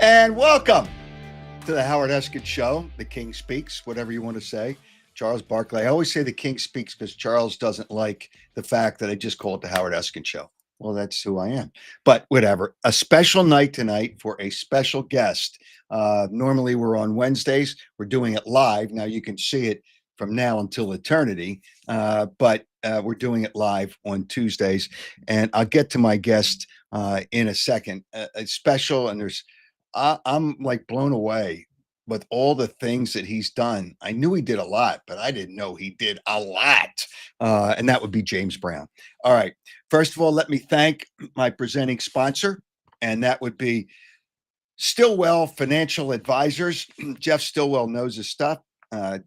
And welcome to the Howard Eskin Show. The King speaks, whatever you want to say. Charles Barkley. I always say the King speaks because Charles doesn't like the fact that I just call it the Howard Eskin Show. Well, that's who I am. But whatever. A special night tonight for a special guest. Normally we're on Wednesdays. We're doing it live. Now you can see it from now until eternity. But we're doing it live on Tuesdays. And I'll get to my guest in a second. A special, and I'm like blown away with all the things that he's done. I knew he did a lot, but I didn't know he did a lot. And that would be James Brown. All right. First of all, let me thank my presenting sponsor, and that would be Stillwell Financial Advisors. Jeff Stillwell knows his stuff. The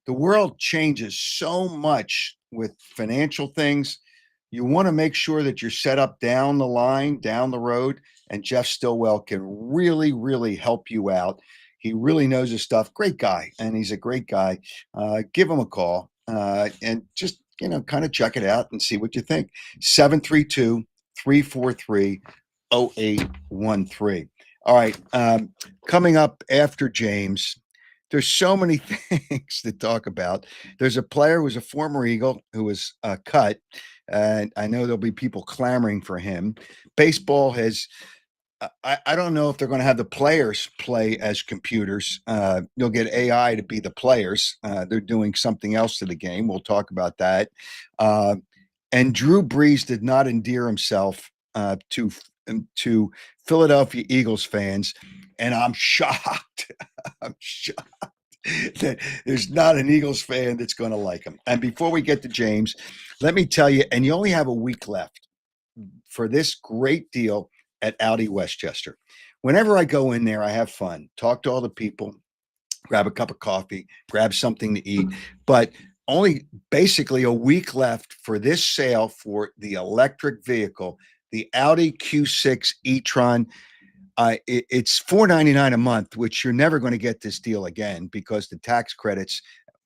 world changes so much with financial things. You want to make sure that you're set up down the line, down the road, and Jeff Stillwell can really, really help you out. He really knows his stuff. Great guy, and he's a great guy. Give him a call and just, kind of check it out and see what you think. 732-343-0813. All right. Coming up after James, there's so many things to talk about. There's a player who was a former Eagle who was cut. And I know there'll be people clamoring for him. Baseball has, I don't know if they're going to have the players play as computers. You'll get AI to be the players. They're doing something else to the game. We'll talk about that. And Drew Brees did not endear himself to Philadelphia Eagles fans. And I'm shocked. I'm shocked that there's not an Eagles fan that's going to like him. And before we get to James, let me tell you, and you only have a week left for this great deal at Audi Westchester. Whenever I go in there, I have fun, talk to all the people, grab a cup of coffee, grab something to eat, but only basically a week left for this sale for the electric vehicle, the Audi Q6 e-tron. It's $499 a month, which you're never going to get this deal again because the tax credits,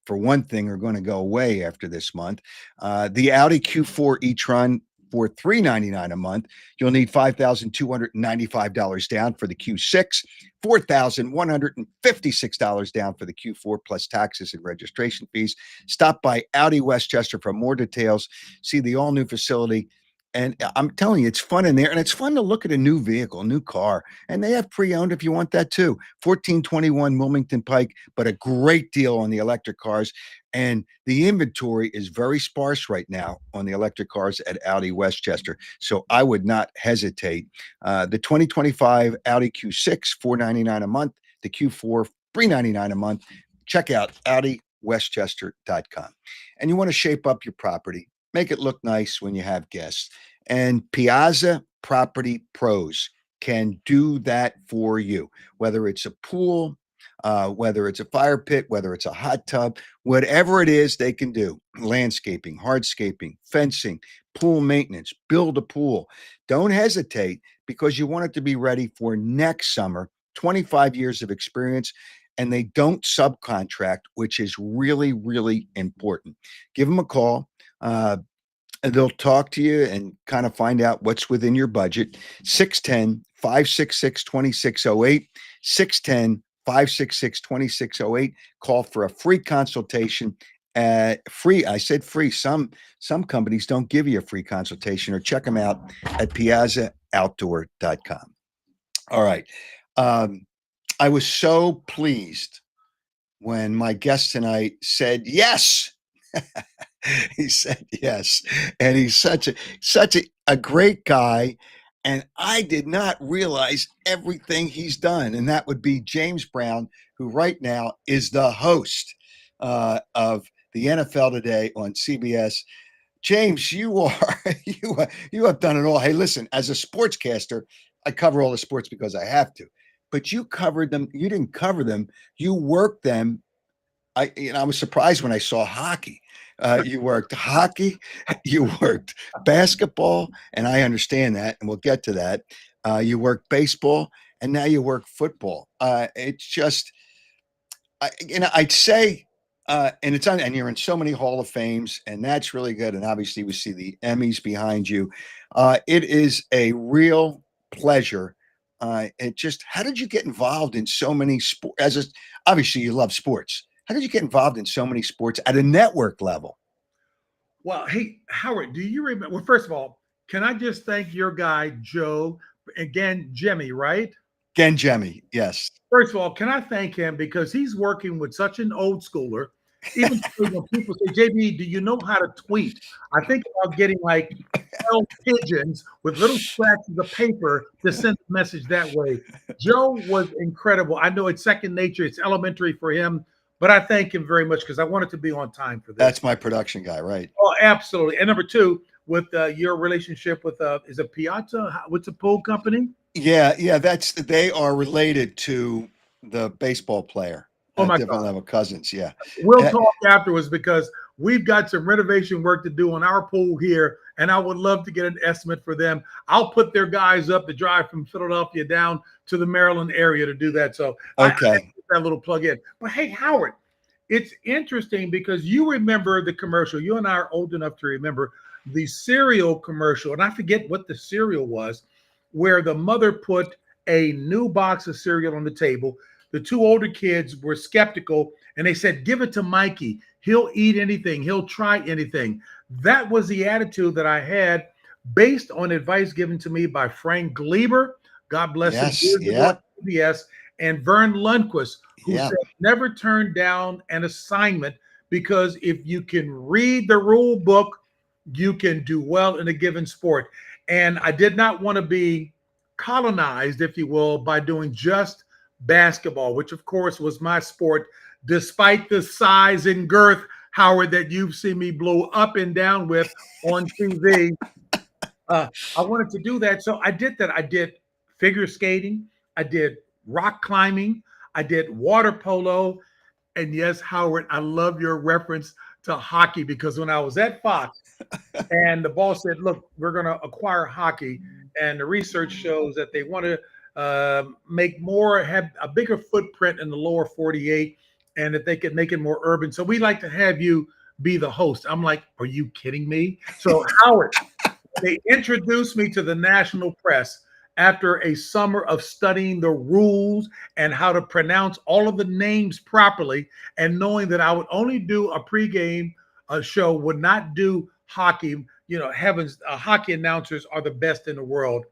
for one thing, are going to go away after this month. The Audi Q4 e-tron for $399 a month. You'll need $5,295 down for the Q6, $4,156 down for the Q4 plus taxes and registration fees. Stop by Audi Westchester for more details. See the all-new facility. And I'm telling you, it's fun in there. And it's fun to look at a new vehicle, a new car. And they have pre-owned if you want that too. 1421 Wilmington Pike, but a great deal on the electric cars. And the inventory is very sparse right now on the electric cars at Audi Westchester. So I would not hesitate. The 2025 Audi Q6, $499 a month. The Q4, $399 a month. Check out AudiWestchester.com. And you want to shape up your property. Make it look nice when you have guests. And Piazza Property Pros can do that for you, whether it's a pool, whether it's a fire pit, whether it's a hot tub, whatever it is they can do. Landscaping, hardscaping, fencing, pool maintenance, build a pool. Don't hesitate because you want it to be ready for next summer. 25 years of experience. And they don't subcontract, which is really, really important. Give them a call. And they'll talk to you and kind of find out what's within your budget. 610-566-2608, 610-566-2608. Call for a free consultation. Free. I said free. Some companies don't give you a free consultation, or check them out at piazzaoutdoor.com. All right. I was so pleased when my guest tonight said yes. He said yes. And he's such a great guy. And I did not realize everything he's done. And that would be James Brown, who right now is the host of the NFL Today on CBS. James, you have done it all. Hey, listen, as a sportscaster, I cover all the sports because I have to. But you covered them. You didn't cover them. You worked them. I was surprised when I saw hockey. You worked hockey, you worked basketball, and I understand that, and we'll get to that. You worked baseball, and now you work football. It's just, I'd say, and you're in so many Hall of Fames, and that's really good. And obviously, we see the Emmys behind you. It is a real pleasure And just how did you get involved in so many sports? Obviously, you love sports. How did you get involved in so many sports at a network level? Well, hey, Howard, do you remember? Well, first of all, can I just thank your guy, Joe, again, Jimmy, right? Genjemi, yes. First of all, can I thank him because he's working with such an old schooler. Even when people say, JB, do you know how to tweet? I think about getting like 12 pigeons with little scratches of paper to send a message that way. Joe was incredible. I know it's second nature, it's elementary for him, but I thank him very much because I wanted to be on time for this. That's my production guy, right? Oh, absolutely. And number two, with your relationship with is it Piazza? What's the pool company? Yeah. They are related to the baseball player Oh at my different God. level cousins. Yeah. We'll Uh, talk afterwards because we've got some renovation work to do on our pool here, and I would love to get an estimate for them. I'll put their guys up to drive from Philadelphia down to the Maryland area to do that. So I okay. put that little plug in. But hey, Howard, it's interesting because you remember the commercial. You and I are old enough to remember the cereal commercial, and I forget what the cereal was, where the mother put a new box of cereal on the table. The two older kids were skeptical and they said, give it to Mikey. He'll eat anything, he'll try anything. That was the attitude that I had based on advice given to me by Frank Gleber, God bless him, Yes. years ago at Yep. CBS, and Vern Lundquist, who said, Yep. never turn down an assignment because if you can read the rule book, you can do well in a given sport. And I did not want to be colonized, if you will, by doing just basketball, which of course was my sport, despite the size and girth, Howard, that you've seen me blow up and down with on TV. I wanted to do that. So I did that. I did figure skating, I did rock climbing, I did water polo. And yes, Howard, I love your reference to hockey because when I was at Fox, and the boss said, look, we're going to acquire hockey. And the research shows that they want to make more, have a bigger footprint in the lower 48, and that they could make it more urban. So we'd like to have you be the host. I'm like, are you kidding me? So, Howard, they introduced me to the national press after a summer of studying the rules and how to pronounce all of the names properly, and knowing that I would only do a pregame show, would not do hockey. You know, heavens, hockey announcers are the best in the world.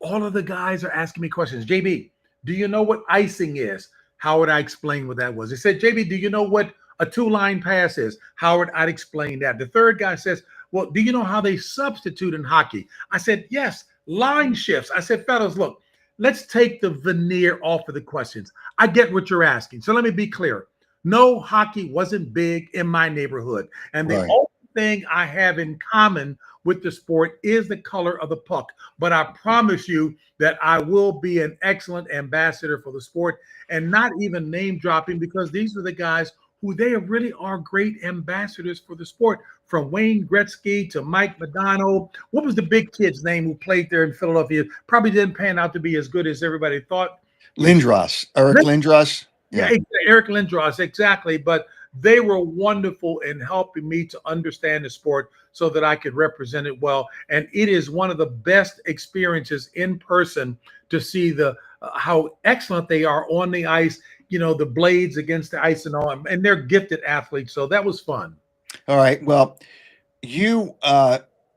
All of the guys are asking me questions. JB, do you know what icing is? How would I explain what that was? They said, JB, do you know what a two-line pass is? Howard, I'd explain that. The third guy says, well, do you know how they substitute in hockey? I said, yes, line shifts. I said, fellas, look, let's take the veneer off of the questions. I get what you're asking. So let me be clear. No, hockey wasn't big in my neighborhood. And the Right. only thing I have in common with the sport is the color of the puck. But I promise you that I will be an excellent ambassador for the sport, and not even name dropping, because these are the guys who they really are great ambassadors for the sport, from Wayne Gretzky to Mike Modano. What was the big kid's name who played there in Philadelphia? Probably didn't pan out to be as good as everybody thought. Lindros, Eric Lindros. Yeah, Yeah. Eric Lindros, exactly. But they were wonderful in helping me to understand the sport so that I could represent it well. And it is one of the best experiences in person to see the how excellent they are on the ice. You know, the blades against the ice and all, and they're gifted athletes. So that was fun. All right. Well, you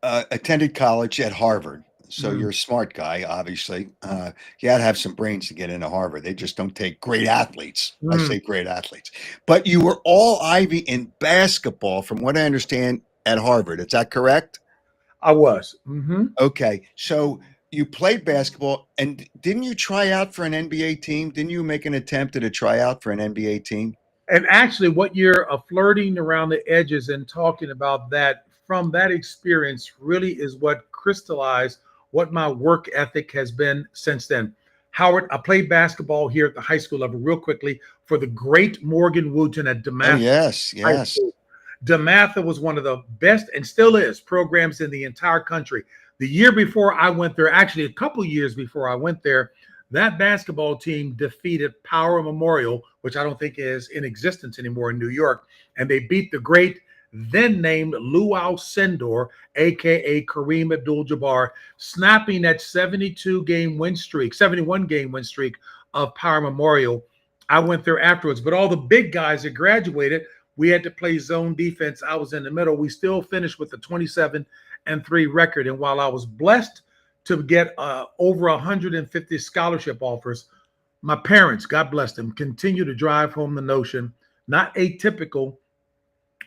attended college at Harvard, so Mm, you're a smart guy. Obviously, you had to have some brains to get into Harvard. They just don't take great athletes. I mm. say great athletes, but you were all Ivy in basketball, from what I understand, at Harvard. Is that correct? I was. Hmm. Okay, so you played basketball, and didn't you try out for an NBA team? Didn't you make an attempt at a tryout for an NBA team? And actually, what you're flirting around the edges and talking about that from that experience really is what crystallized what my work ethic has been since then. Howard, I played basketball here at the high school level real quickly for the great Morgan Wooten at Oh DeMatha yes, High yes. School. DeMatha was one of the best and still is programs in the entire country. The year before I went there, actually a couple years before I went there, that basketball team defeated Power Memorial, which I don't think is in existence anymore in New York, and they beat the great then named Luau Sendor, aka Kareem Abdul-Jabbar, snapping that 71 game win streak of Power Memorial. I went there afterwards, but all the big guys that graduated, we had to play zone defense. I was in the middle. We still finished with a 27-3 record. And while I was blessed to get over 150 scholarship offers, my parents, God bless them, continue to drive home the notion, not atypical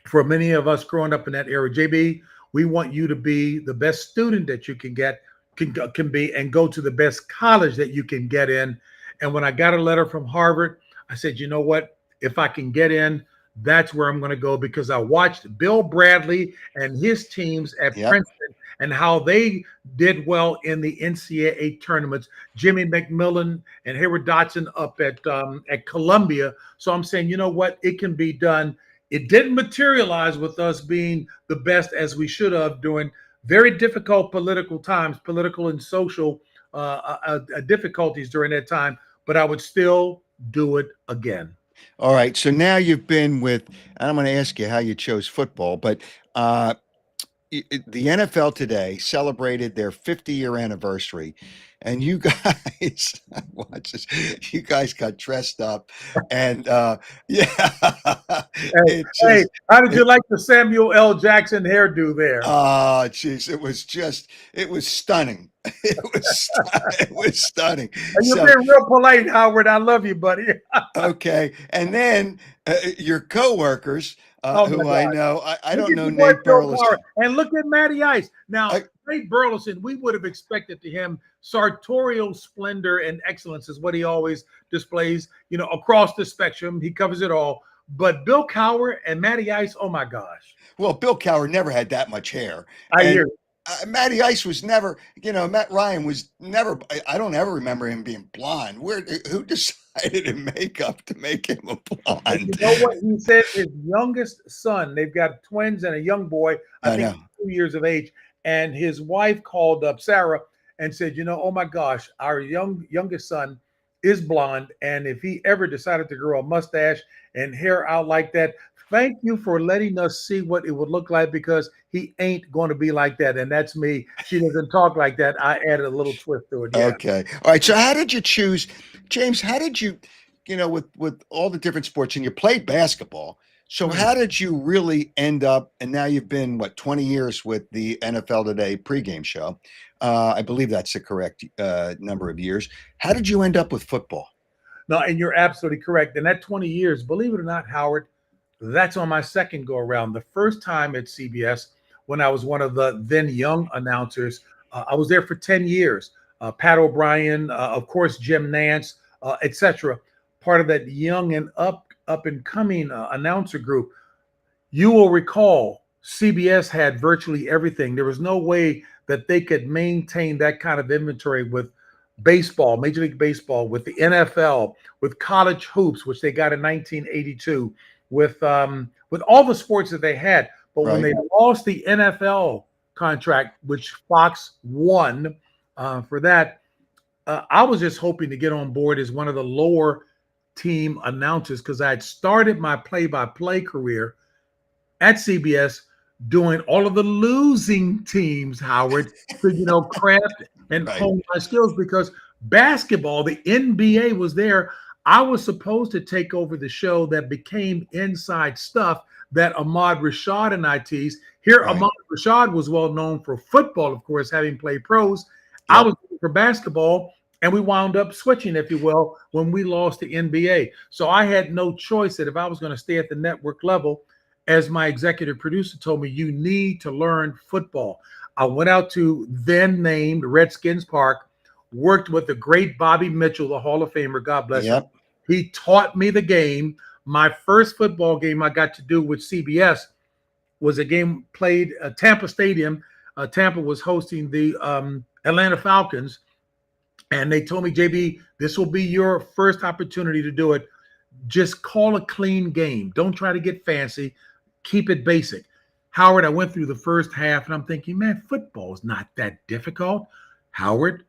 for many of us growing up in that era. JB, we want you to be the best student that you can get, can be, and go to the best college that you can get in. And when I got a letter from Harvard, I said, you know what? If I can get in, that's where I'm going to go, because I watched Bill Bradley and his teams at Princeton and how they did well in the NCAA tournaments. Jimmy McMillan and Hayward Dotson up at Columbia. So I'm saying, you know what? It can be done. It didn't materialize with us being the best as we should have during very difficult political times, political and social difficulties during that time. But I would still do it again. All right. So now you've been with, and I'm going to ask you how you chose football, but the NFL today celebrated their 50-year anniversary, and you guys, watch this, you guys got dressed up, and Hey, how did you like the Samuel L. Jackson hairdo there? Oh, geez, it was stunning. It was stunning. And you're being real polite, Howard. I love you, buddy. Okay, and then your coworkers, who I know, I don't know Nate Burleson. And look at Matty Ice. Now, Nate Burleson, we would have expected to him sartorial splendor and excellence is what he always displays, across the spectrum. He covers it all. But Bill Cowher and Matty Ice, oh my gosh. Well, Bill Cowher never had that much hair. I hear. Matty Ice was never, Matt Ryan was never, I don't ever remember him being blonde. Who decided in makeup to make him a blonde? And you know what? He said his youngest son, they've got twins and a young boy, I think 2 years of age. And his wife called up Sarah and said, oh my gosh, our youngest son is blonde. And if he ever decided to grow a mustache and hair out like that, thank you for letting us see what it would look like, because he ain't going to be like that. And that's me. She doesn't talk like that. I added a little twist to it. Yeah. Okay. All right. So how did you choose, James? How did you, with all the different sports, and you played basketball. So how did you really end up, and now you've been, 20 years with the NFL Today pregame show. I believe that's the correct number of years. How did you end up with football? No, and you're absolutely correct. And that 20 years, believe it or not, Howard, that's on my second go around. The first time at CBS, when I was one of the then young announcers, I was there for 10 years. Pat O'Brien, of course, Jim Nance, etc. Part of that young and up and coming announcer group. You will recall CBS had virtually everything. There was no way that they could maintain that kind of inventory with baseball, Major League Baseball, with the NFL, with college hoops, which they got in 1982, with all the sports that they had. But when they lost the NFL contract, which Fox won for that, I was just hoping to get on board as one of the lower team announcers, because I had started my play-by-play career at CBS doing all of the losing teams, Howard, to craft and hone my skills, because basketball, the NBA was there. I was supposed to take over the show that became Inside Stuff that Ahmad Rashad and I teased. Here, Ahmad Rashad was well known for football, of course, having played pros. I was for basketball, and we wound up switching, if you will, when we lost the NBA. So I had no choice that if I was going to stay at the network level, as my executive producer told me, you need to learn football. I went out to then named Redskins Park, worked with the great Bobby Mitchell, the Hall of Famer, God bless him. He taught me the game. My first football game I got to do with CBS was a game played at Tampa Stadium. Tampa was hosting the Atlanta Falcons. And they told me, JB, this will be your first opportunity to do it. Just call a clean game. Don't try to get fancy. Keep it basic. Howard, I went through the first half, and I'm thinking, man, football is not that difficult. Howard,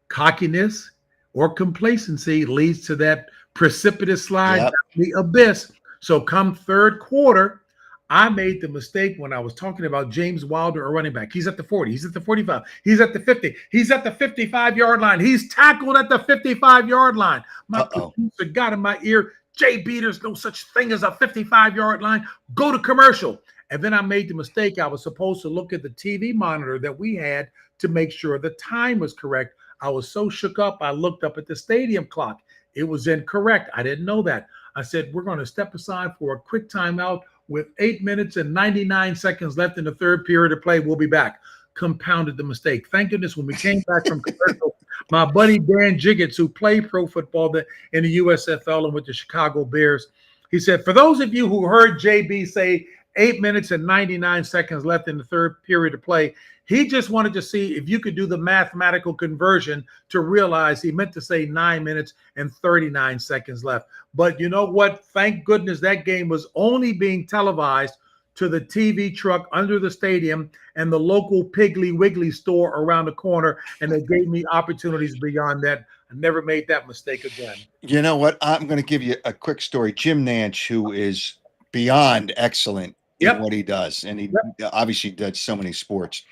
cockiness or complacency leads to that precipitous slide down the abyss. So come third quarter, I made the mistake when I was talking about James Wilder, a running back. He's at the 40, he's at the 45, he's at the 50, he's at the 55-yard line. He's tackled at the 55-yard line. My Uh-oh. producer got in my ear, JB, there's no such thing as a 55-yard line. Go to commercial. And then I made the mistake. I was supposed to look at the TV monitor that we had to make sure the time was correct. I was so shook up, I looked up at the stadium clock. It was incorrect. I didn't know that. I said, we're going to step aside for a quick timeout with 8 minutes and 99 seconds left in the third period of play. We'll be back. Compounded the mistake. Thank goodness when we came back from commercial, my buddy Dan Jiggets, who played pro football in the USFL and with the Chicago Bears, he said, for those of you who heard JB say 8 minutes and 99 seconds left in the third period of play, he just wanted to see if you could do the mathematical conversion to realize he meant to say 9 minutes and 39 seconds left. But you know what? Thank goodness that game was only being televised to the TV truck under the stadium and the local Piggly Wiggly store around the corner, and they gave me opportunities beyond that. I never made that mistake again. You know what? I'm going to give you a quick story. Jim Nance, who is beyond excellent in what he does, and he obviously does so many sports.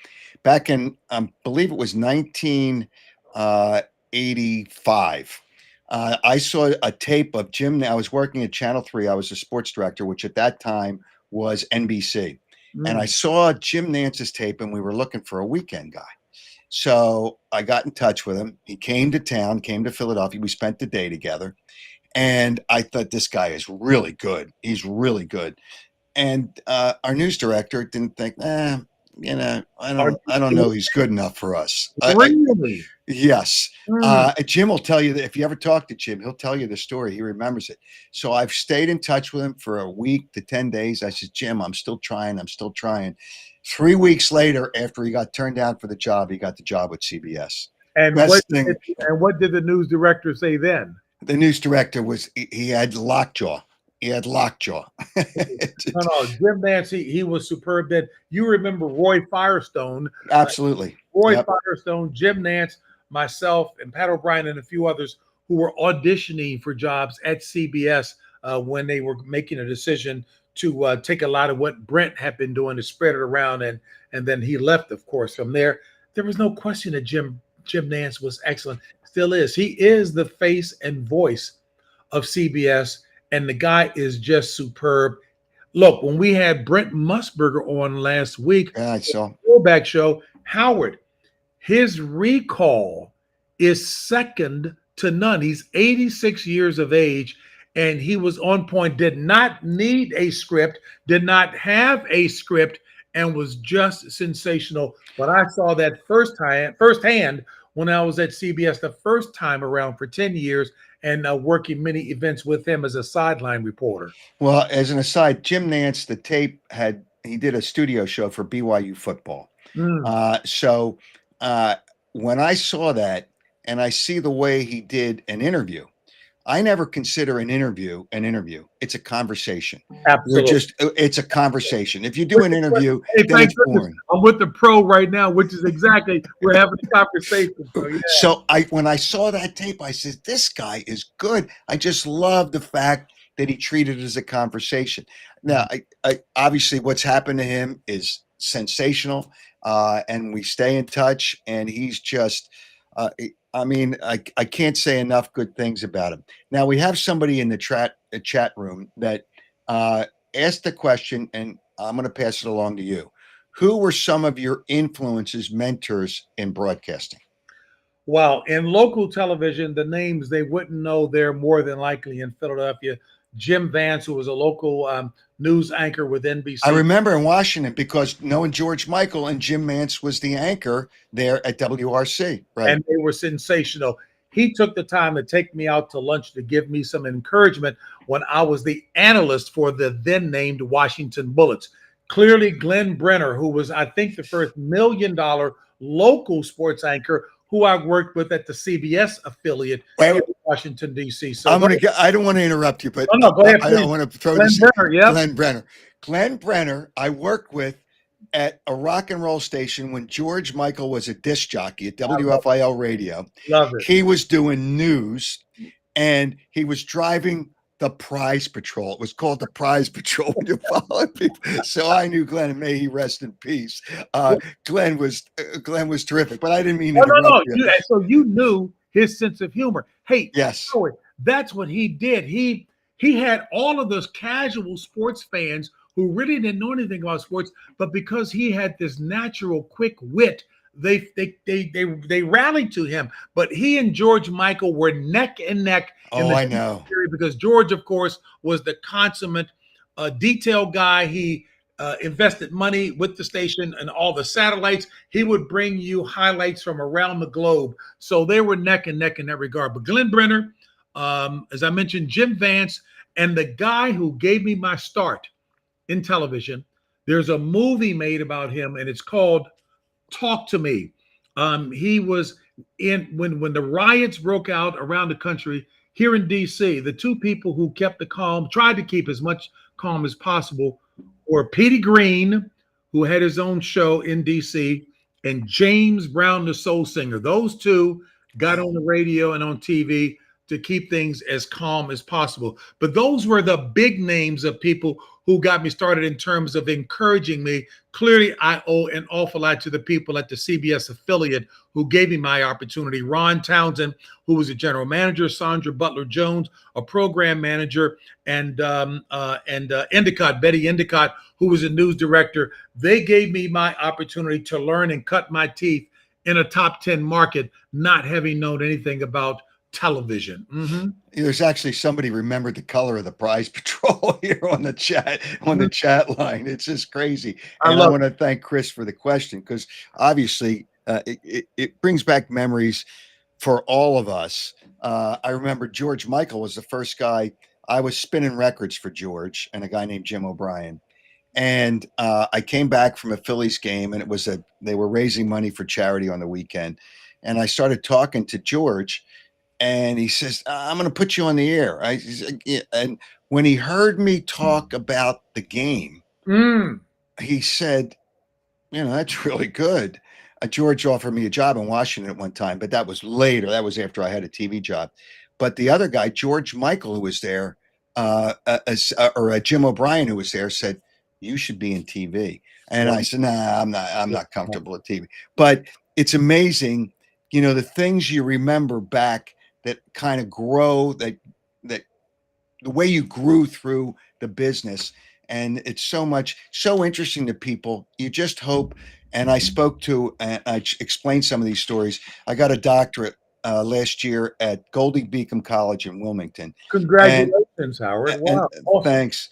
Back in, I believe it was 1985, I saw a tape of Jim. I was working at Channel 3. I was a sports director, which at that time was NBC. And I saw Jim Nance's tape, and we were looking for a weekend guy. So I got in touch with him. He came to town, came to Philadelphia. We spent the day together. And I thought, this guy is really good. He's really good. And our news director didn't think, I don't know he's good enough for us. Really? Yes. Jim will tell you that if you ever talk to Jim, he'll tell you the story. He remembers it. So I've stayed in touch with him for a week to 10 days. I said, Jim, I'm still trying. 3 weeks later, after he got turned down for the job, he got the job with CBS. And what did the news director say then? The news director he had lockjaw. He had lockjaw. No, Jim Nance, he was superb then. You remember Roy Firestone. Absolutely. Roy Firestone, Jim Nance, myself, and Pat O'Brien, and a few others who were auditioning for jobs at CBS when they were making a decision to take a lot of what Brent had been doing to spread it around. And then he left, of course, from there. There was no question that Jim Nance was excellent. Still is. He is the face and voice of CBS. And the guy is just superb. Look, when we had Brent Musburger on last week, I saw throwback show, Howard, his recall is second to none. He's 86 years of age, and he was on point, did not need a script, did not have a script, and was just sensational. But I saw that firsthand when I was at CBS the first time around for 10 years, and working many events with him as a sideline reporter. Well, as an aside, Jim Nance, the tape he did a studio show for BYU football. So when I saw that and I see the way he did an interview, I never consider an interview. It's a conversation. Absolutely. It's a conversation. If you do an interview, then it's boring. I'm with the pro right now, which is exactly, we're having a conversation. So when I saw that tape, I said, this guy is good. I just love the fact that he treated it as a conversation. Now, I obviously what's happened to him is sensational, and we stay in touch, and he's just I can't say enough good things about him. Now, we have somebody in the chat room that asked the question, and I'm going to pass it along to you. Who were some of your influences, mentors in broadcasting? Well, in local television, the names they wouldn't know, they're more than likely in Philadelphia. Jim Vance, who was a local news anchor with NBC. I remember in Washington because knowing George Michael, and Jim Vance was the anchor there at WRC. Right. And they were sensational. He took the time to take me out to lunch to give me some encouragement when I was the analyst for the then named Washington Bullets. Clearly, Glenn Brenner, who was, I think, the first $1 million local sports anchor who I worked with at the CBS affiliate in Washington, D.C. So I don't want to interrupt you, but go ahead, I don't want to throw Glenn this. Brenner, Glenn Brenner, I worked with at a rock and roll station when George Michael was a disc jockey at WFIL radio. Love it. He was doing news, and he was driving the Prize Patrol. It was called the Prize Patrol when you followed people. So I knew Glenn, and may he rest in peace. Glenn was terrific, but I didn't mean to interrupt you. So you knew his sense of humor. Hey, Yes. Howard, that's what he did. He had all of those casual sports fans who really didn't know anything about sports, but because he had this natural, quick wit, they rallied to him. But he and George Michael were neck and neck. Oh, I know. Because George, of course, was the consummate detail guy. He invested money with the station and all the satellites. He would bring you highlights from around the globe. So they were neck and neck in that regard. But Glenn Brenner, as I mentioned, Jim Vance, and the guy who gave me my start in television, there's a movie made about him, and it's called Talk to Me. He was in when the riots broke out around the country here in DC. The two people who kept the calm, tried to keep as much calm as possible, were Petey Green, who had his own show in DC, and James Brown, the soul singer. Those two got on the radio and on TV to keep things as calm as possible. But those were the big names of people who got me started in terms of encouraging me. Clearly, I owe an awful lot to the people at the CBS affiliate who gave me my opportunity. Ron Townsend, who was a general manager, Sandra Butler-Jones, a program manager, and Endicott, Betty Endicott, who was a news director. They gave me my opportunity to learn and cut my teeth in a top 10 market, not having known anything about television. Mm-hmm. There's actually somebody remembered the color of the Prize Patrol here on the chat line. It's just crazy. And I want to thank Chris for the question, because obviously it brings back memories for all of us. I remember George Michael was the first guy. I was spinning records for George and a guy named Jim O'Brien. And I came back from a Phillies game, and they were raising money for charity on the weekend. And I started talking to George, and he says, I'm going to put you on the air. And when he heard me talk about the game, he said, that's really good. George offered me a job in Washington at one time, but that was later. That was after I had a TV job. But the other guy, George Michael, who was there, or Jim O'Brien, who was there, said, you should be in TV. And I said, nah, I'm not comfortable with TV. But it's amazing, the things you remember back that kind of grow, that the way you grew through the business. And it's so interesting to people. You just hope. And I spoke to, and I explained some of these stories. I got a doctorate last year at Goldie Beacom College in Wilmington. Congratulations, Howard. Wow. Awesome. Thanks.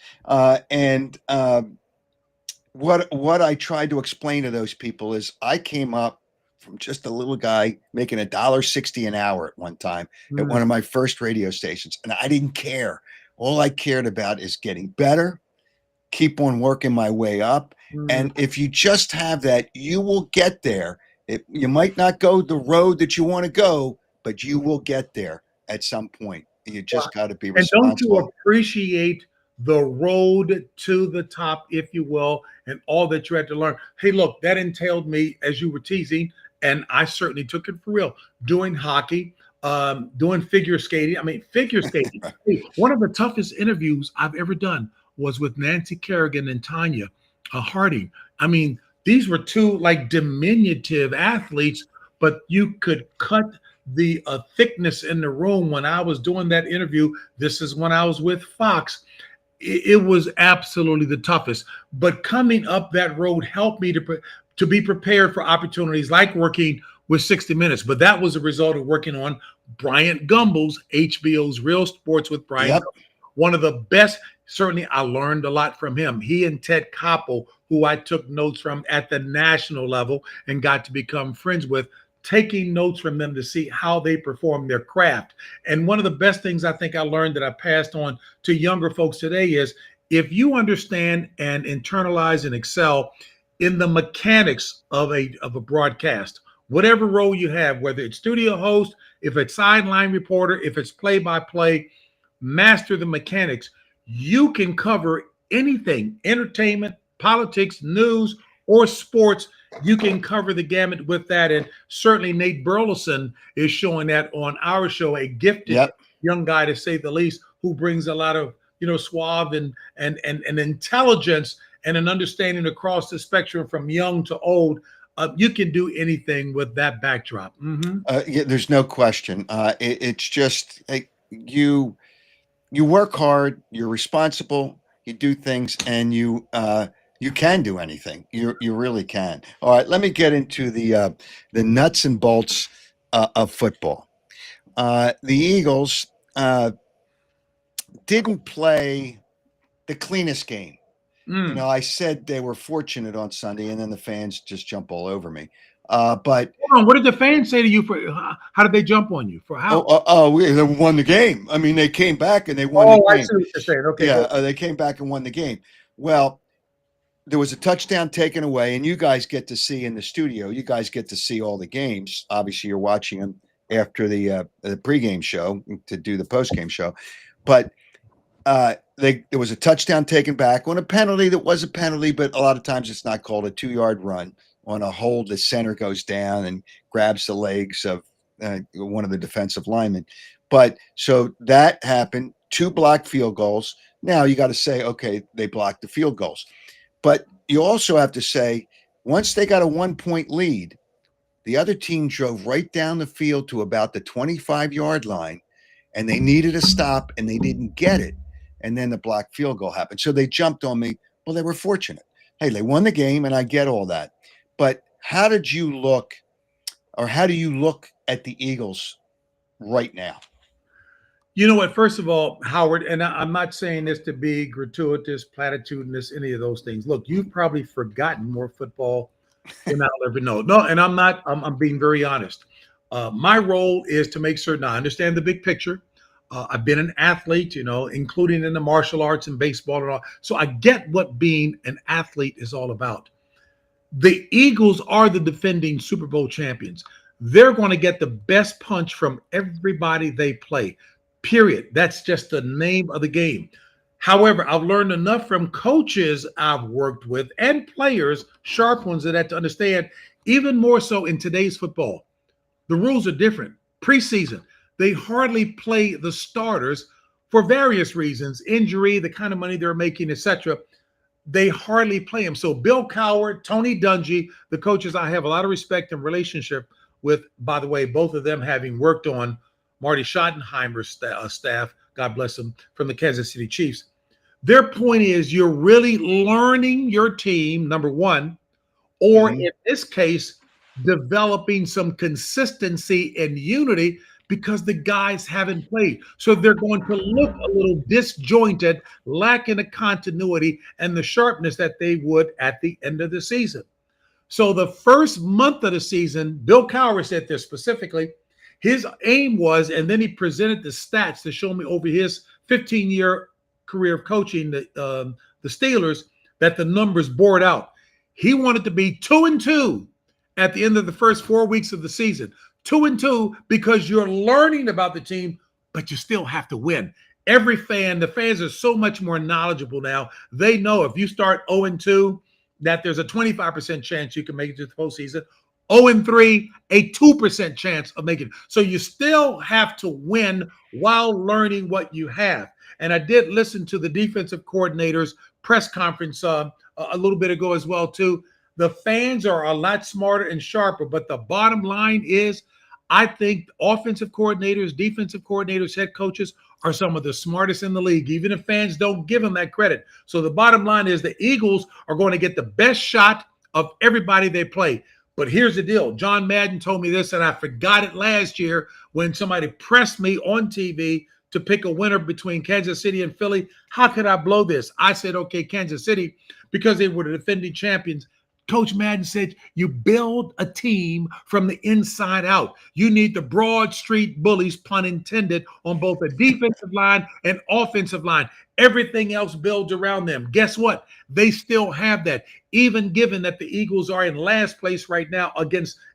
What I tried to explain to those people is I came up from just a little guy making $1.60 an hour at one time at one of my first radio stations. And I didn't care. All I cared about is getting better, keep on working my way up. And if you just have that, you will get there. You might not go the road that you want to go, but you will get there at some point. You just got to be responsible. And don't you appreciate the road to the top, if you will, and all that you had to learn? Hey, look, that entailed me, as you were teasing, and I certainly took it for real, doing hockey, doing figure skating. I mean, figure skating. One of the toughest interviews I've ever done was with Nancy Kerrigan and Tanya Harding. I mean, these were two like diminutive athletes, but you could cut the thickness in the room when I was doing that interview. This is when I was with Fox. It was absolutely the toughest. But coming up that road helped me to be prepared for opportunities like working with 60 Minutes. But that was a result of working on Bryant Gumbel's HBO's Real Sports with Bryant. Yep. One of the best. Certainly, I learned a lot from him. He and Ted Koppel, who I took notes from at the national level and got to become friends with, taking notes from them to see how they perform their craft. And one of the best things I think I learned that I passed on to younger folks today is if you understand and internalize and excel in the mechanics of a broadcast, whatever role you have, whether it's studio host, if it's sideline reporter, if it's play-by-play, master the mechanics. You can cover anything, entertainment, politics, news, or sports. You can cover the gamut with that. And certainly Nate Burleson is showing that on our show, a gifted young guy, to say the least, who brings a lot of, suave and intelligence and an understanding across the spectrum from young to old. You can do anything with that backdrop. Yeah, there's no question. It's just you work hard, you're responsible, you do things, and you can do anything. You really can. All right, let me get into the nuts and bolts of football. The Eagles didn't play the cleanest game. Mm. I said they were fortunate on Sunday, and then the fans just jump all over me. But Hold on, what did the fans say to you for how did they jump on you for how? they won the game. I mean, they came back and they won the Oh, I game. see what you're saying. Okay, Yeah, go. they came back and won the game. Well, there was a touchdown taken away, and you guys get to see in the studio. You guys get to see all the games. Obviously, you're watching them after the pregame show to do the postgame show. But there was a touchdown taken back on a penalty that was a penalty, but a lot of times it's not called a 2-yard run. On a hold, the center goes down and grabs the legs of one of the defensive linemen. But so that happened. 2 blocked field goals. Now you got to say, okay, they blocked the field goals. But you also have to say, once they got a 1-point lead, the other team drove right down the field to about the 25-yard line, and they needed a stop, and they didn't get it. And then the blocked field goal happened. So they jumped on me. Well, they were fortunate. Hey, they won the game, and I get all that. But how did you look, or how do you look at the Eagles right now? You know what? First of all, Howard, and I'm not saying this to be gratuitous, platitudinous, any of those things. Look, you've probably forgotten more football than I'll ever know. No, and I'm not. I'm being very honest. My role is to make certain I understand the big picture. I've been an athlete, including in the martial arts and baseball and all. So I get what being an athlete is all about. The Eagles are the defending Super Bowl champions. They're going to get the best punch from everybody they play. Period. That's just the name of the game. However, I've learned enough from coaches I've worked with and players, sharp ones that have to understand, even more so in today's football. The rules are different. Preseason, they hardly play the starters for various reasons, injury, the kind of money they're making, etc. They hardly play them. So Bill Cowher, Tony Dungy, the coaches I have a lot of respect and relationship with, by the way, both of them having worked on Marty Schottenheimer's staff, God bless them, from the Kansas City Chiefs. Their point is you're really learning your team, number one, or in this case, developing some consistency and unity because the guys haven't played. So they're going to look a little disjointed, lacking the continuity and the sharpness that they would at the end of the season. So the first month of the season, Bill Cowher said this specifically, his aim was, and then he presented the stats to show me over his 15-year career of coaching the Steelers that the numbers bore out. He wanted to be 2-2 at the end of the first 4 weeks of the season. 2-2 because you're learning about the team, but you still have to win. The fans are so much more knowledgeable now. They know if you start 0-2, that there's a 25% chance you can make it to the postseason. 0-3, a 2% chance of making it. So you still have to win while learning what you have. And I did listen to the defensive coordinator's press conference a little bit ago as well, too. The fans are a lot smarter and sharper, but the bottom line is I think offensive coordinators, defensive coordinators, head coaches are some of the smartest in the league, even if fans don't give them that credit. So the bottom line is the Eagles are going to get the best shot of everybody they play. But here's the deal. John Madden told me this, and I forgot it last year when somebody pressed me on TV to pick a winner between Kansas City and Philly. How could I blow this? I said, okay, Kansas City, because they were the defending champions. Coach Madden said, you build a team from the inside out. You need the Broad Street bullies, pun intended, on both the defensive line and offensive line. Everything else builds around them. Guess what? They still have that, even given that the Eagles are in last place right now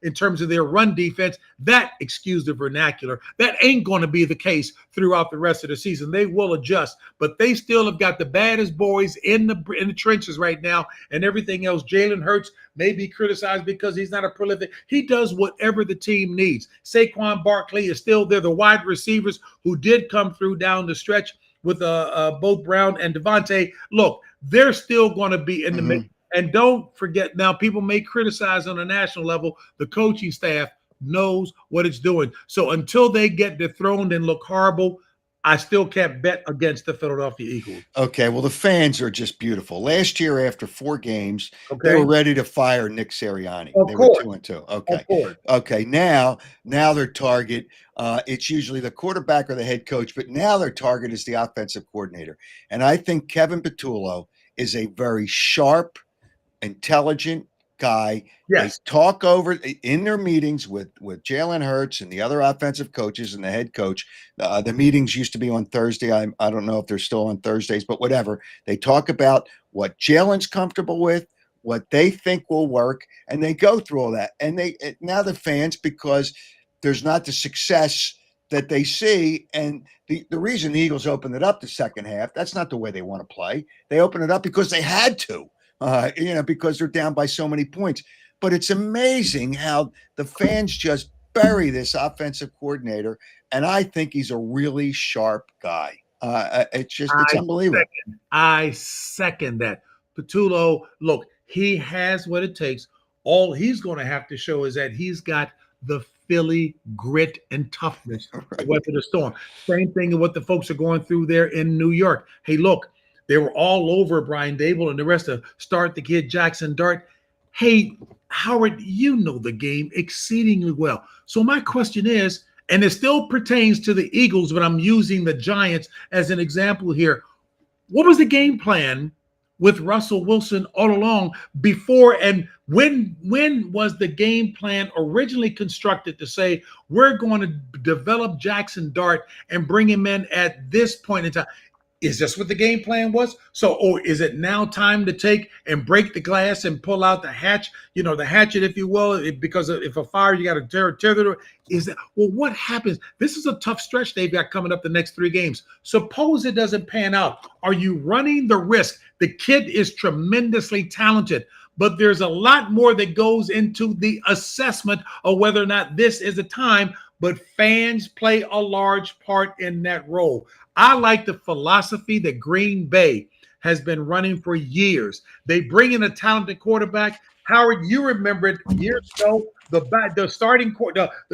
in terms of their run defense. That, excuse the vernacular, that ain't going to be the case throughout the rest of the season. They will adjust, but they still have got the baddest boys in the trenches right now, and everything else. Jalen Hurts may be criticized because he's not a prolific. He does whatever the team needs. Saquon Barkley is still there. The wide receivers who did come through down the stretch with both Brown and Devontae. Look, they're still going to be in the mix. And don't forget, now people may criticize on a national level, the coaching staff knows what it's doing. So until they get dethroned and look horrible, I still can't bet against the Philadelphia Eagles. Okay, well, the fans are just beautiful. Last year, after 4 games, they Okay. were ready to fire Nick Sirianni. Of They were course. 2-2. Of Okay. course. Okay. Now their target, it's usually the quarterback or the head coach, but now their target is the offensive coordinator. And I think Kevin Patullo is a very sharp, intelligent guy. Yes. They talk over in their meetings with Jalen Hurts and the other offensive coaches and the head coach. The meetings used to be on Thursday. I don't know if they're still on Thursdays, but whatever. They talk about what Jalen's comfortable with, what they think will work, and they go through all that. And now the fans, because there's not the success that they see, and the reason the Eagles opened it up the second half, that's not the way they want to play. They opened it up because they had to. Because they're down by so many points. But it's amazing how the fans just bury this offensive coordinator, and I think he's a really sharp guy. It's unbelievable. I second that. Patullo, look, he has what it takes. All he's going to have to show is that he's got the Philly grit and toughness to weather the storm. Same thing with what the folks are going through there in New York. Hey, look, they were all over Brian Dable and the rest of Start the Kid, Jackson Dart. Hey, Howard, you know the game exceedingly well. So my question is, and it still pertains to the Eagles, but I'm using the Giants as an example here. What was the game plan with Russell Wilson all along before, and when was the game plan originally constructed to say we're going to develop Jackson Dart and bring him in at this point in time? Is this what the game plan was? So, or is it now time to take and break the glass and pull out the hatch, the hatchet, if you will, because if a fire, you got to tear the door. Is that, well, what happens? This is a tough stretch they've got coming up the next 3 games. Suppose it doesn't pan out. Are you running the risk? The kid is tremendously talented, but there's a lot more that goes into the assessment of whether or not this is a time, but fans play a large part in that role. I like the philosophy that Green Bay has been running for years. They bring in a talented quarterback. Howard, you remember it years ago, the starting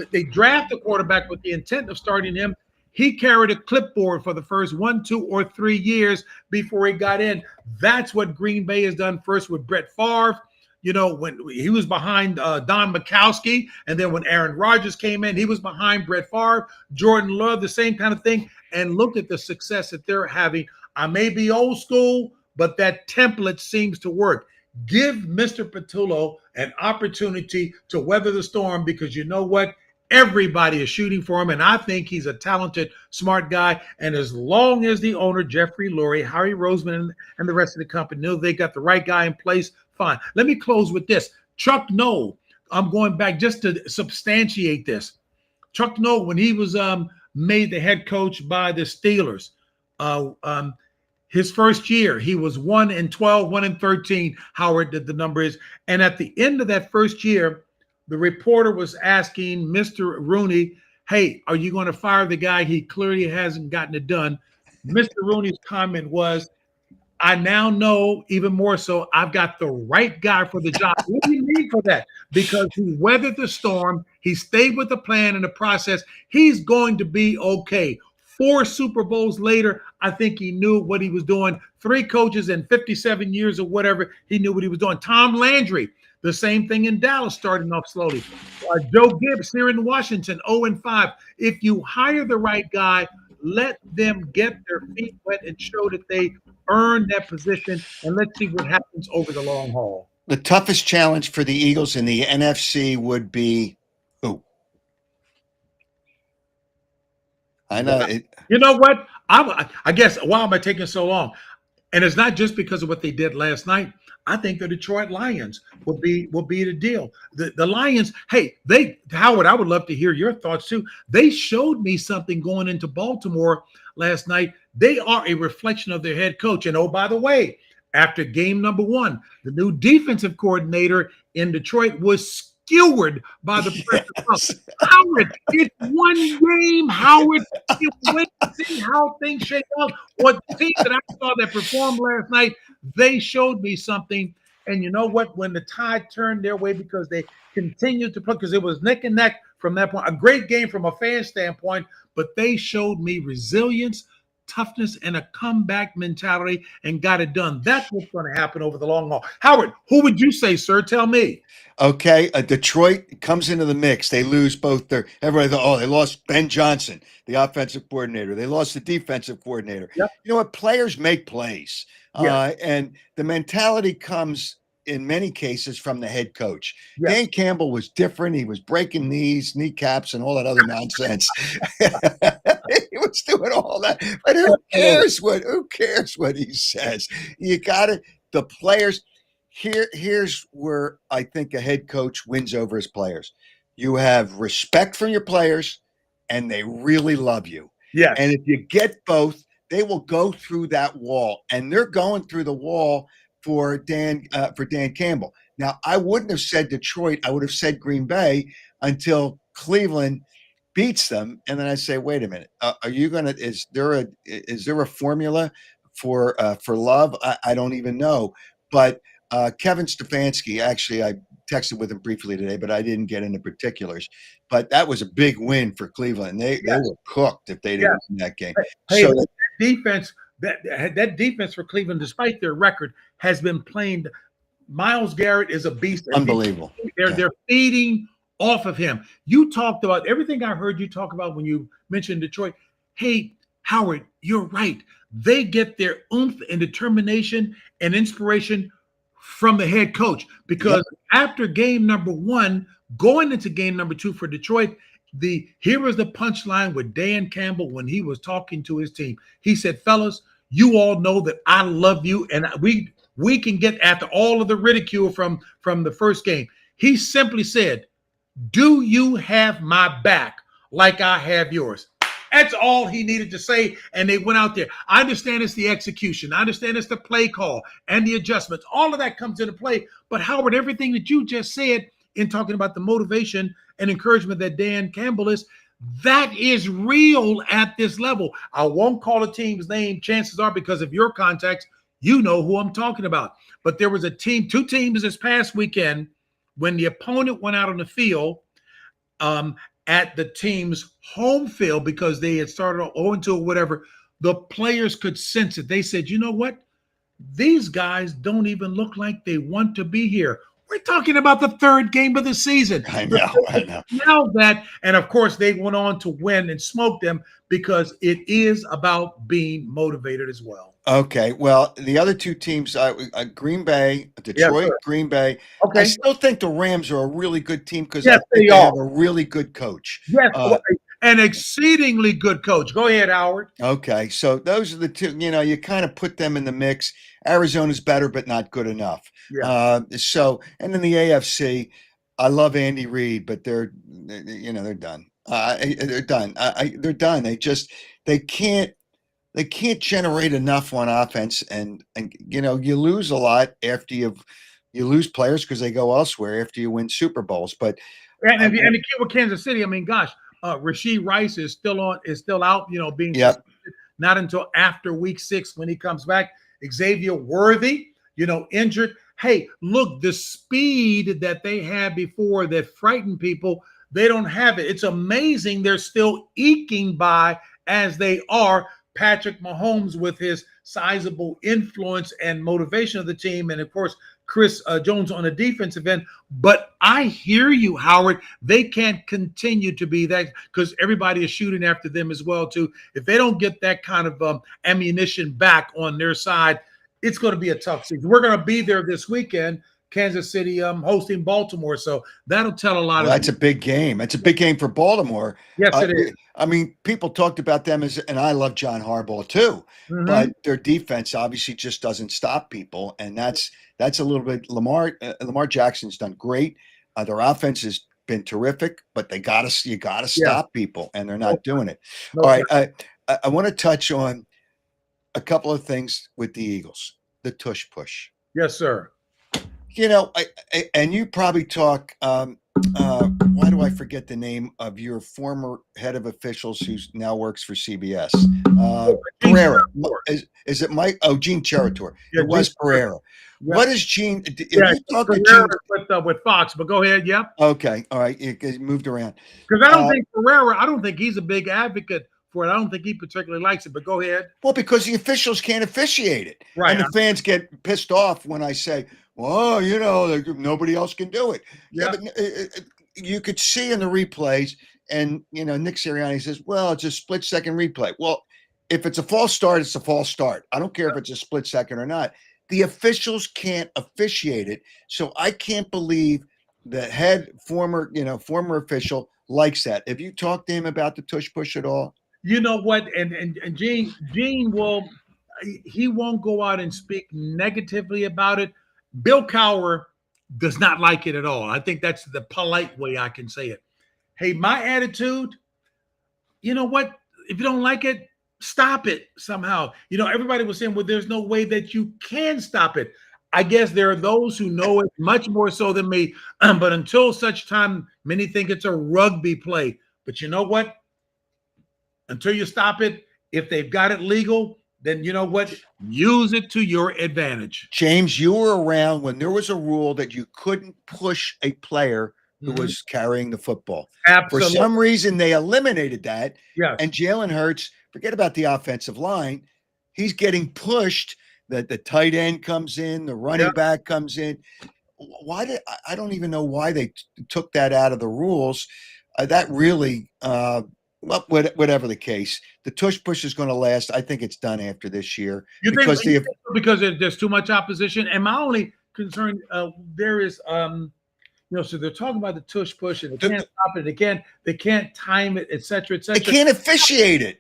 they draft the quarterback with the intent of starting him. He carried a clipboard for the first 1, 2, or 3 years before he got in. That's what Green Bay has done first with Brett Favre. When he was behind Don Majkowski, and then when Aaron Rodgers came in, he was behind Brett Favre. Jordan Love, the same kind of thing. And look at the success that they're having. I may be old school, but that template seems to work. Give Mr. Patullo an opportunity to weather the storm, because you know what? Everybody is shooting for him, and I think he's a talented, smart guy. And as long as the owner, Jeffrey Lurie, Harry Roseman, and the rest of the company know they got the right guy in place, fine. Let me close with this. Chuck Noll, I'm going back just to substantiate this. Chuck Noll, when he was made the head coach by the Steelers, his first year, he was 1-12, 1-13, Howard, the number is. And at the end of that first year, the reporter was asking Mr. Rooney, hey, are you going to fire the guy? He clearly hasn't gotten it done. Mr. Rooney's comment was, I now know even more so I've got the right guy for the job. What do you need for that? Because he weathered the storm. He stayed with the plan and the process. He's going to be okay. 4 Super Bowls later, I think he knew what he was doing. 3 coaches in 57 years or whatever, he knew what he was doing. Tom Landry, the same thing in Dallas, starting off slowly. Joe Gibbs here in Washington, 0-5. If you hire the right guy, let them get their feet wet and show that they earned that position, and let's see what happens over the long haul. The toughest challenge for the Eagles in the NFC would be who? I know it. You know what? I guess, why am I taking so long? And it's not just because of what they did last night. I think the Detroit Lions will be the deal. The Lions, hey, Howard, I would love to hear your thoughts too. They showed me something going into Baltimore last night. They are a reflection of their head coach. And oh, by the way, after game number 1, the new defensive coordinator in Detroit was skewered by the pressure. Yes. Howard, it's one game, Howard. You wait to see how things shake out. What the team that I saw that performed last night, they showed me something. And you know what? When the tide turned their way because they continued to play, because it was neck and neck from that point. A great game from a fan standpoint, but they showed me resilience, toughness, and a comeback mentality and got it done. That's what's going to happen over the long haul. Howard, who would you say, sir? Tell me. Okay, Detroit comes into the mix. They lose both their. Everybody thought, oh, they lost Ben Johnson, the offensive coordinator. They lost the defensive coordinator. Yep. You know what? Players make plays, Yes. and the mentality comes in many cases from the head coach. Yes. Dan Campbell was different. He was breaking knees, kneecaps, and all that other nonsense. He was doing all that, but who cares what he says? You got it. The players. Here's where I think a head coach wins over his players. You have respect for your players, and they really love you. Yes. And if you get both, they will go through that wall, and they're going through the wall for Dan Campbell. Now, I wouldn't have said Detroit. I would have said Green Bay until Cleveland beats them, and then I say, wait a minute, are you gonna? Is there a formula for love? I don't even know, but. Kevin Stefanski, actually, I texted with him briefly today, but I didn't get into particulars. But that was a big win for Cleveland. They were cooked if they didn't win that game. Hey, So that defense, that defense for Cleveland, despite their record, has been playing. Miles Garrett is a beast. Unbelievable. They're feeding off of him. You talked about everything I heard you talk about when you mentioned Detroit. Hey, Howard, you're right. They get their oomph and determination and inspiration from the head coach, because after game number one, going into game number two for Detroit, here was the punchline with Dan Campbell when he was talking to his team. He said, fellas, you all know that I love you, and we can get after all of the ridicule from the first game. He simply said, do you have my back like I have yours? That's all he needed to say, and they went out there. I understand it's the execution. I understand it's the play call and the adjustments. All of that comes into play. But Howard, everything that you just said in talking about the motivation and encouragement that Dan Campbell is, that is real at this level. I won't call a team's name. Chances are, because of your context, you know who I'm talking about. But there was two teams this past weekend when the opponent went out on the field, at the team's home field, because they had started 0-2 or whatever, the players could sense it. They said, you know what? These guys don't even look like they want to be here. We're talking about the third game of the season. I know. Now that, and of course, they went on to win and smoke them, because it is about being motivated as well. Okay, well, the other two teams, Green Bay, Detroit, Green Bay. Okay. I still think the Rams are a really good team because I think they have a really good coach. Yes, an exceedingly good coach. Go ahead, Howard. Okay, so those are the two. You kind of put them in the mix. Arizona's better, but not good enough. Yeah. And in the AFC, I love Andy Reid, but they're done. They're done. They're done. They can't generate enough on offense, and you lose a lot after you lose players because they go elsewhere after you win Super Bowls. But and the kid with Kansas City, I mean, gosh, Rashee Rice is still out, being not until after week 6 when he comes back. Xavier Worthy, injured. Hey, look, the speed that they had before that frightened people, they don't have it. It's amazing they're still eking by as they are. Patrick Mahomes with his sizable influence and motivation of the team, and of course Chris Jones on the defensive end. But I hear you, Howard. They can't continue to be that, because everybody is shooting after them as well too. If they don't get that kind of ammunition back on their side, it's going to be a tough season. We're going to be there this weekend. Kansas City hosting Baltimore, so that'll tell a lot. That's a big game. It's a big game for Baltimore. Yes, it is. I mean, people talked about them and I love John Harbaugh too, but their defense obviously just doesn't stop people, and that's a little bit. Lamar Jackson's done great. Their offense has been terrific, but you got to stop people, and they're not doing it. All right, I want to touch on a couple of things with the Eagles. The tush push. Yes, sir. And you probably talk why do I forget the name of your former head of officials who now works for CBS? Gene Pereira. Steratore. Is it Mike? Oh, Gene Cherator. Yeah, It Gene was Steratore. Pereira. Yep. What is Gene? Have Yeah, you talked to Pereira Gene? is with Fox, but go ahead. Yep. Okay, all right. It moved around. Because I don't think he's a big advocate for it. I don't think he particularly likes it, but go ahead. Well, because the officials can't officiate it, Right. and the fans get pissed off when I say, "Well, nobody else can do it." Yeah, Yep. but you could see in the replays, and Nick Sirianni says, "Well, it's a split-second replay." Well, if it's a false start, it's a false start. I don't care if it's a split second or not. The officials can't officiate it, so I can't believe the former official likes that. Have you talked to him about the tush push at all? You know what? And Gene he won't go out and speak negatively about it. Bill Cowher does not like it at all. I think that's the polite way I can say it. Hey, my attitude, you know what? If you don't like it, stop it somehow. Everybody was saying, well, there's no way that you can stop it. I guess there are those who know it much more so than me. But until such time, many think it's a rugby play. But you know what? Until you stop it, if they've got it legal, then you know what? Use it to your advantage. James, you were around when there was a rule that you couldn't push a player who was carrying the football. Absolutely. For some reason, they eliminated that. Yes. And Jalen Hurts, forget about the offensive line. He's getting pushed. That the tight end comes in, the running back comes in. I don't even know why they took that out of the rules. That really, whatever the case, the tush push is going to last. I think it's done after this year. Because there's too much opposition. And my only concern there is, so they're talking about the tush push and they can't stop it. They can't time it, et cetera, et cetera. They can't officiate it.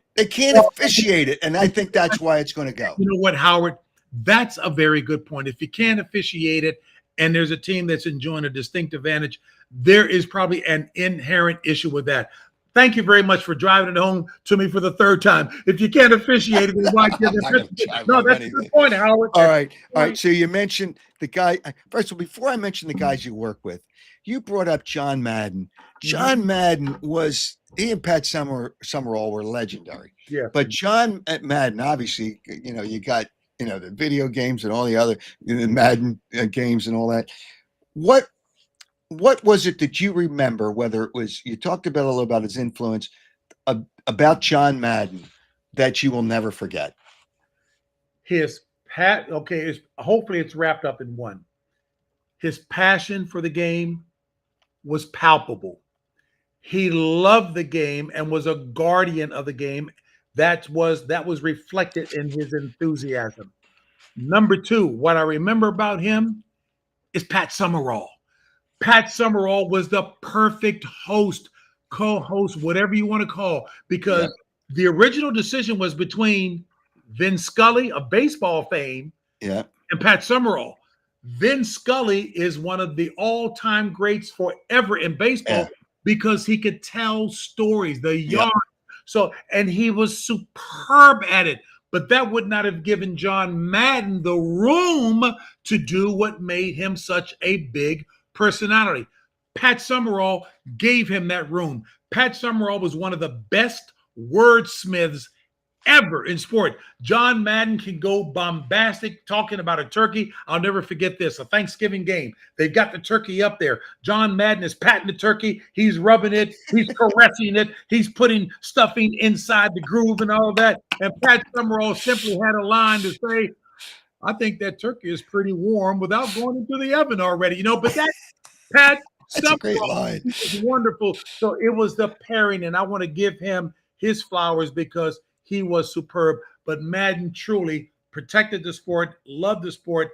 And I think that's why it's going to go. You know what, Howard? That's a very good point. If you can't officiate it and there's a team that's enjoying a distinct advantage, there is probably an inherent issue with that. Thank you very much for driving it home to me for the third time. If you can't officiate it, why give it? No, that's a good point, Howard. All right. So you mentioned the guy. First of all, before I mention the guys you work with, you brought up John Madden. John Madden he and Pat Summerall were legendary. Yeah. But John Madden, obviously, you got the video games and all the other Madden games and all that. What was it that you remember, whether it was, you talked about a little about his influence, about John Madden, that you will never forget? Hopefully it's wrapped up in one. His passion for the game was palpable. He loved the game and was a guardian of the game. That was reflected in his enthusiasm. Number two, what I remember about him is Pat Summerall. Pat Summerall was the perfect host, co-host, whatever you want to call, because the original decision was between Vin Scully of baseball fame and Pat Summerall. Vin Scully is one of the all-time greats forever in baseball because he could tell stories, the yarn. So, and he was superb at it. But that would not have given John Madden the room to do what made him such a big personality. Pat Summerall gave him that room. Pat Summerall was one of the best wordsmiths ever in sport. John Madden can go bombastic talking about a turkey. I'll never forget this, a Thanksgiving game. They've got the turkey up there. John Madden is patting the turkey. He's rubbing it. He's caressing it. He's putting stuffing inside the groove and all of that. And Pat Summerall simply had a line to say, I think that turkey is pretty warm without going into the oven already. But that Pat Summerall is wonderful. So it was the pairing, and I want to give him his flowers because he was superb. But Madden truly protected the sport, loved the sport,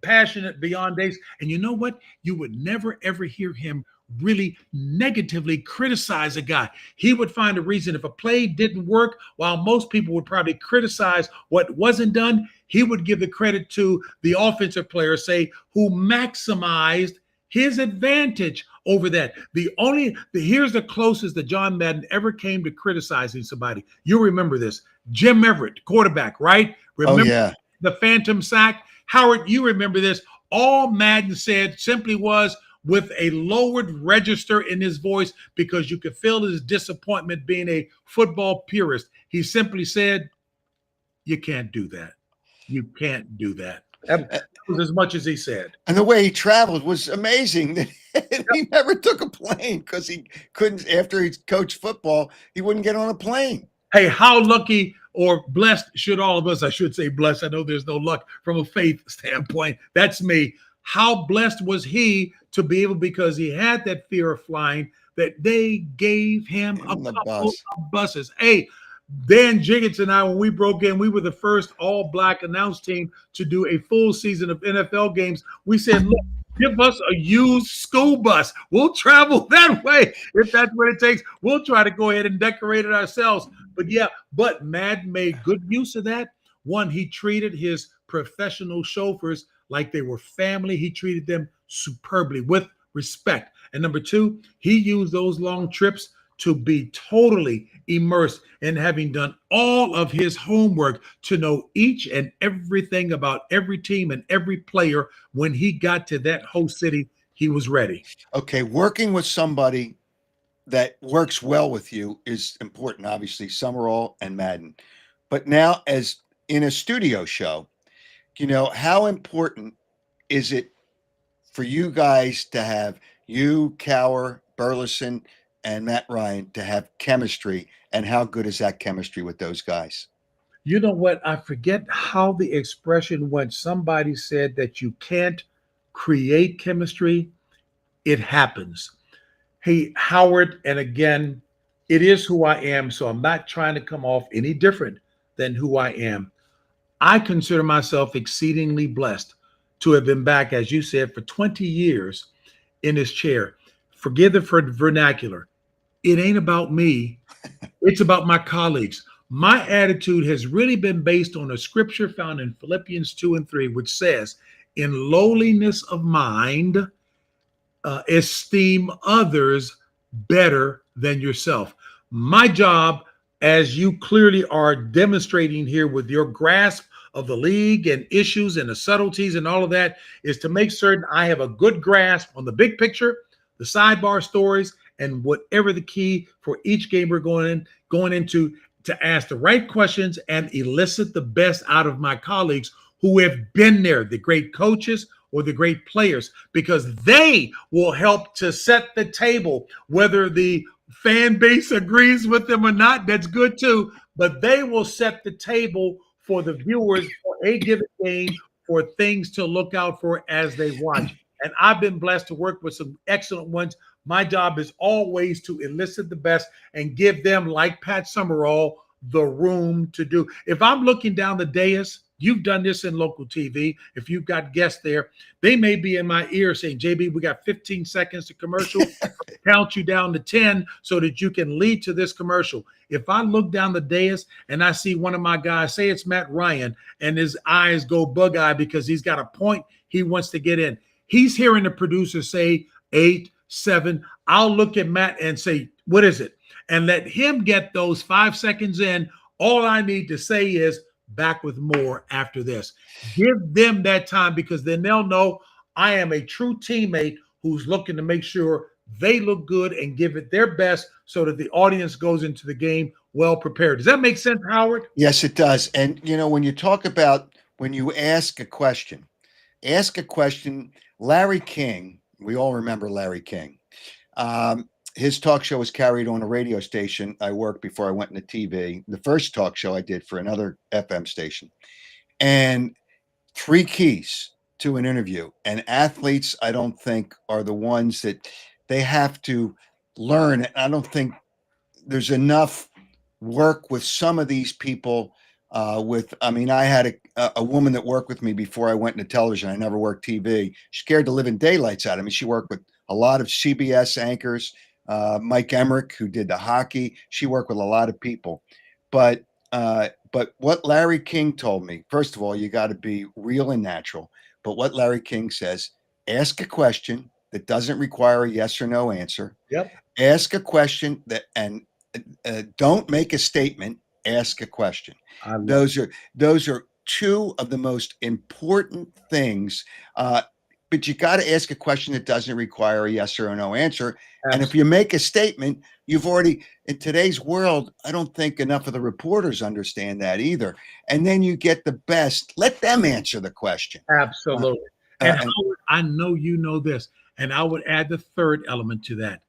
passionate beyond days. And you know what? You would never, ever hear him really negatively criticize a guy. He would find a reason. If a play didn't work, while most people would probably criticize what wasn't done, he would give the credit to the offensive player, say, who maximized his advantage over that. Here's the closest that John Madden ever came to criticizing somebody. You remember this. Jim Everett, quarterback, right? Remember the phantom sack? Howard, you remember this. All Madden said simply was, with a lowered register in his voice because you could feel his disappointment being a football purist. He simply said, "You can't do that. You can't do that." That was as much as he said. And the way he traveled was amazing. He never took a plane because he couldn't, after he coached football, he wouldn't get on a plane. Hey, how lucky or blessed should all of us, I should say blessed. I know there's no luck from a faith standpoint. That's me. How blessed was he to be able, because he had that fear of flying, that they gave him a In the couple bus. of buses. Hey, Dan Jiggins and I, when we broke in, we were the first all-black announced team to do a full season of NFL games. We said, look, give us a used school bus. We'll travel that way if that's what it takes. We'll try to go ahead and decorate it ourselves. But yeah, but Madden made good use of that. One, he treated his professional chauffeurs like they were family. He treated them superbly with respect. And number two, he used those long trips to be totally immersed in having done all of his homework to know each and everything about every team and every player. When he got to that host city, he was ready. Okay, working with somebody that works well with you is important, obviously, Summerall and Madden. But now, as in a studio show, how important is it for you guys to have you, Cower, Burleson, and Matt Ryan to have chemistry, and how good is that chemistry with those guys? You know what? I forget how the expression went. Somebody said that you can't create chemistry, it happens. Hey, Howard, and again, it is who I am, so I'm not trying to come off any different than who I am. I consider myself exceedingly blessed to have been back, as you said, for 20 years in this chair. Forgive the vernacular. It ain't about me. It's about my colleagues. My attitude has really been based on a scripture found in Philippians 2 and 3, which says, in lowliness of mind, esteem others better than yourself. My job, as you clearly are demonstrating here with your grasp of the league and issues and the subtleties and all of that, is to make certain I have a good grasp on the big picture, the sidebar stories, and whatever the key for each game we're going into, to ask the right questions and elicit the best out of my colleagues who have been there, the great coaches or the great players, because they will help to set the table. Whether the fan base agrees with them or not, that's good too, but they will set the table for the viewers for a given game, for things to look out for as they watch. And I've been blessed to work with some excellent ones. My job is always to elicit the best and give them, like Pat Summerall, the room to do. If I'm looking down the dais, you've done this in local TV. If you've got guests there, they may be in my ear saying, JB, we got 15 seconds to commercial. Count you down to 10 so that you can lead to this commercial. If I look down the dais and I see one of my guys, say it's Matt Ryan, and his eyes go bug-eye because he's got a point he wants to get in, he's hearing the producer say 8, 7. I'll look at Matt and say, what is it? And let him get those 5 seconds in. All I need to say is back with more after this. Give them that time, because then they'll know I am a true teammate who's looking to make sure they look good and give it their best so that the audience goes into the game well prepared. Does that make sense, Howard? Yes, it does. And, when you talk about when you ask a question, Larry King, we all remember Larry King. His talk show was carried on a radio station I worked before I went into TV. The first talk show I did for another FM station. And 3 keys to an interview. And athletes, I don't think, are the ones that they have to learn. I don't think there's enough work with some of these people. I had a woman that worked with me before I went into television. I never worked TV. She scared the living daylights out of me. She worked with a lot of CBS anchors, Mike Emmerich, who did the hockey. She worked with a lot of people. But what Larry King told me, first of all, you got to be real and natural. But what Larry King says, ask a question that doesn't require a yes or no answer. Yep. Ask a question and don't make a statement. Ask a question. Those are 2 of the most important things. but you got to ask a question that doesn't require a yes or a no answer. And if Absolutely. you make a statement, you've already, in today's world, I don't think enough of the reporters understand that either. And then you get the best, let them answer the question. Uh, Absolutely. And and Howard, I know you know this, and I would add the third element to that.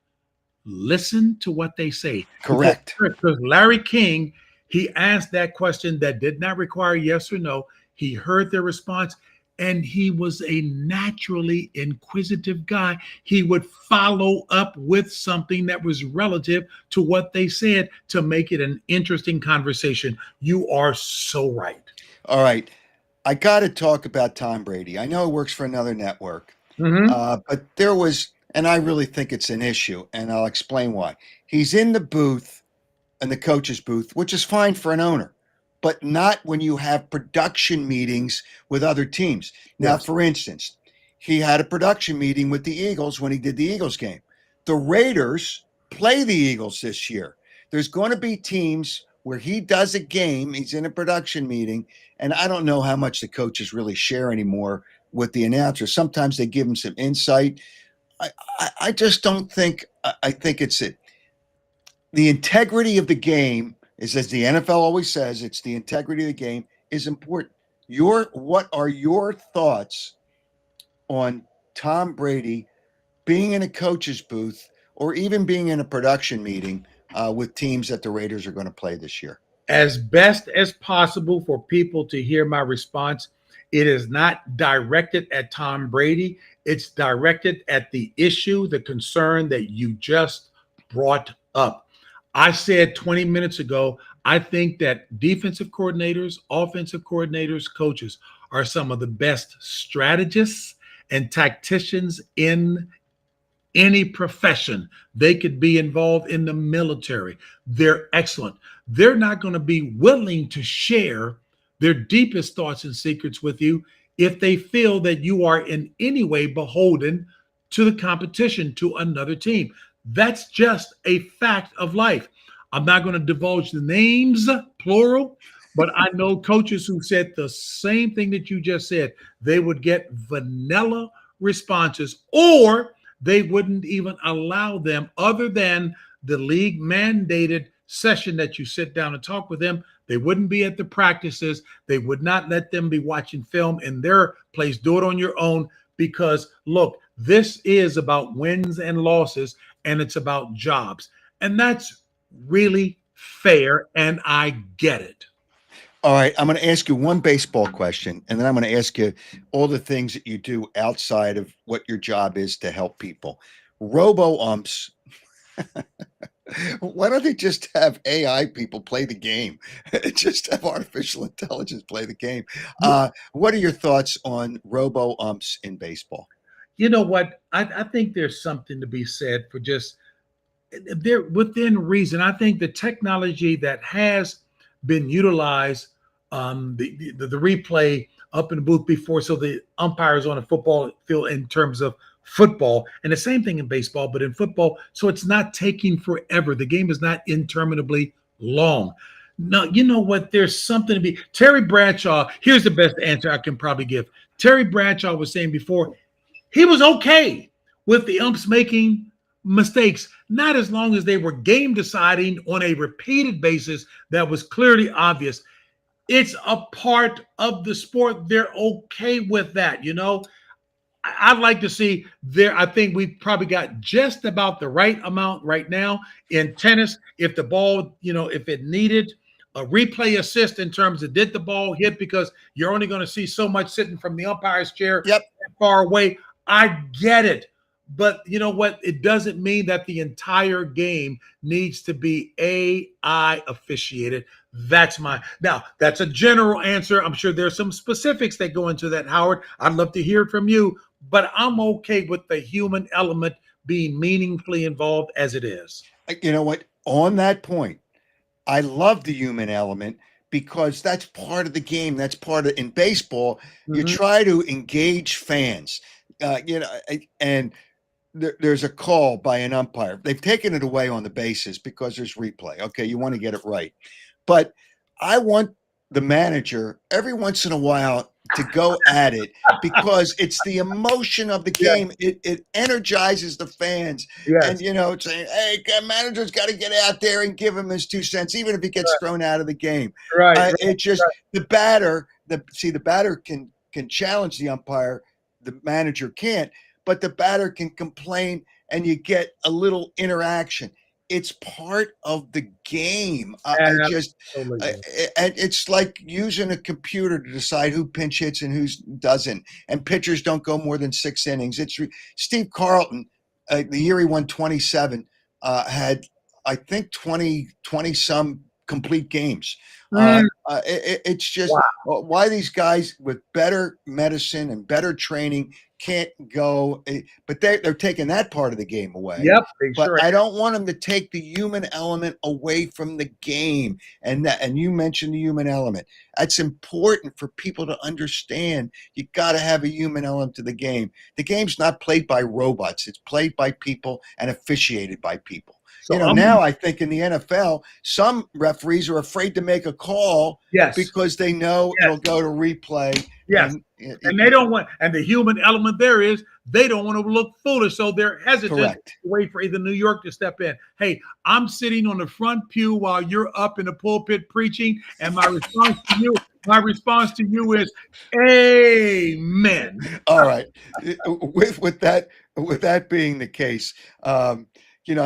Listen to what they say. correct. Because Larry King, he asked that question that did not require yes or no. He heard their response, and he was a naturally inquisitive guy. He would follow up with something that was relative to what they said to make it an interesting conversation. You are so right. All right. I got to talk about Tom Brady. I know he works for another network, Mm-hmm. but there was, and I really think it's an issue, and I'll explain why. He's in the booth, in the coach's booth, which is fine for an owner, but not when you have production meetings with other teams. Now, Yes. for instance, he had a production meeting with the Eagles when he did the Eagles game. The Raiders play the Eagles this year. There's going to be teams where he does a game, he's in a production meeting, and I don't know how much the coaches really share anymore with the announcers. Sometimes they give him some insight. I just don't think, I think it's it. The integrity of the game is, as the NFL always says, it's the integrity of the game is important. What are your thoughts on Tom Brady being in a coach's booth or even being in a production meeting with teams that the Raiders are going to play this year? As best as possible for people to hear my response. It is not directed at Tom Brady. It's directed at the issue, the concern that you just brought up. I said 20 minutes ago, I think that defensive coordinators, offensive coordinators, coaches are some of the best strategists and tacticians in any profession. They could be involved in the military. They're excellent. They're not going to be willing to share their deepest thoughts and secrets with you if they feel that you are in any way beholden to the competition, to another team. That's just a fact of life. I'm not going to divulge the names, plural, but I know coaches who said the same thing that you just said. They would get vanilla responses, or they wouldn't even allow them, other than the league mandated session that you sit down and talk with them. They wouldn't be at the practices. They would not let them be watching film in their place. Do it on your own, because look, this is about wins and losses, and it's about jobs. And that's really fair, and I get it. All right, I'm going to ask you one baseball question, and then I'm going to ask you all the things that you do outside of what your job is to help people. Robo umps. Why don't they just have AI people play the game? Just have artificial intelligence play the game. What are your thoughts on robo umps in baseball? You know what? I think there's something to be said for just, they're within reason. I think the technology that has been utilized, the replay up in the booth before, so the umpires on a football field in terms of football, and the same thing in baseball, but in football, so it's not taking forever. The game is not interminably long. No, you know what? There's something to be. Terry Bradshaw, here's the best answer I can probably give. Terry Bradshaw was saying before, he was okay with the umps making mistakes, not as long as they were game deciding on a repeated basis that was clearly obvious. It's a part of the sport. They're okay with that, you know. I'd like to see there. I think we probably got just about the right amount right now in tennis. If the ball, you know, if it needed a replay assist in terms of did the ball hit, because you're only going to see so much sitting from the umpire's chair Yep. far away. I get it. But you know what? It doesn't mean that the entire game needs to be AI officiated. That's a general answer. I'm sure there's some specifics that go into that, Howard. I'd love to hear it from you, but I'm okay with the human element being meaningfully involved as it is. You know what? On that point, I love the human element because that's part of the game. That's part of in baseball. You Mhm. try to engage fans, and there's a call by an umpire. They've taken it away on the bases because there's replay. Okay, you want to get it right, but I want the manager every once in a while to go at it because it's the emotion of the Yeah, game. It energizes the fans, and yes, saying, "Hey, manager's got to get out there and give him his 2 cents, even if he gets thrown out of the game." right, right, It just right. the batter can challenge the umpire, the manager can't, but the batter can complain, and you get a little interaction. It's part of the game. I just Absolutely. and it's like using a computer to decide who pinch hits and who doesn't. And pitchers don't go more than 6 innings. It's Steve Carlton, the year he won 27, had I think 20 some complete games. Mm, It's just wow. why these guys with better medicine and better training can't go, but they're taking that part of the game away. Yep, they But sure. I don't want them to take the human element away from the game. And you mentioned the human element. That's important for people to understand. You got to have a human element to the game. The game's not played by robots. It's played by people and officiated by people. So Now I think in the NFL, some referees are afraid to make a call yes, because they know yes, it'll go to replay. yes. And And they don't want, and the human element there is they don't want to look foolish, so they're hesitant to correct. wait for either New York to step in. Hey, I'm sitting on the front pew while you're up in the pulpit preaching, and my response to you is, Amen. All right. With that being the case, I'm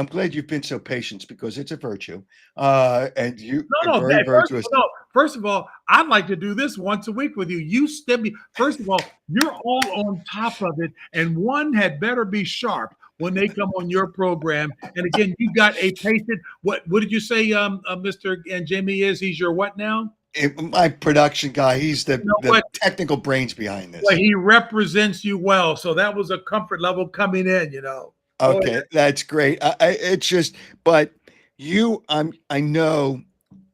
glad you've been so patient because it's a virtue, and you No, no. very virtuous. First of all, I'd like to do this once a week with you. You step me. First of all, you're all on top of it, and one had better be sharp when they come on your program. And again, you got a patient. What did you say, Mr. and Jamie is? He's your what now? My production guy, he's You know the what? technical brains behind Well, this. he represents you well, so that was a comfort level coming in. Go ahead. Okay, that's great. It's just, but I know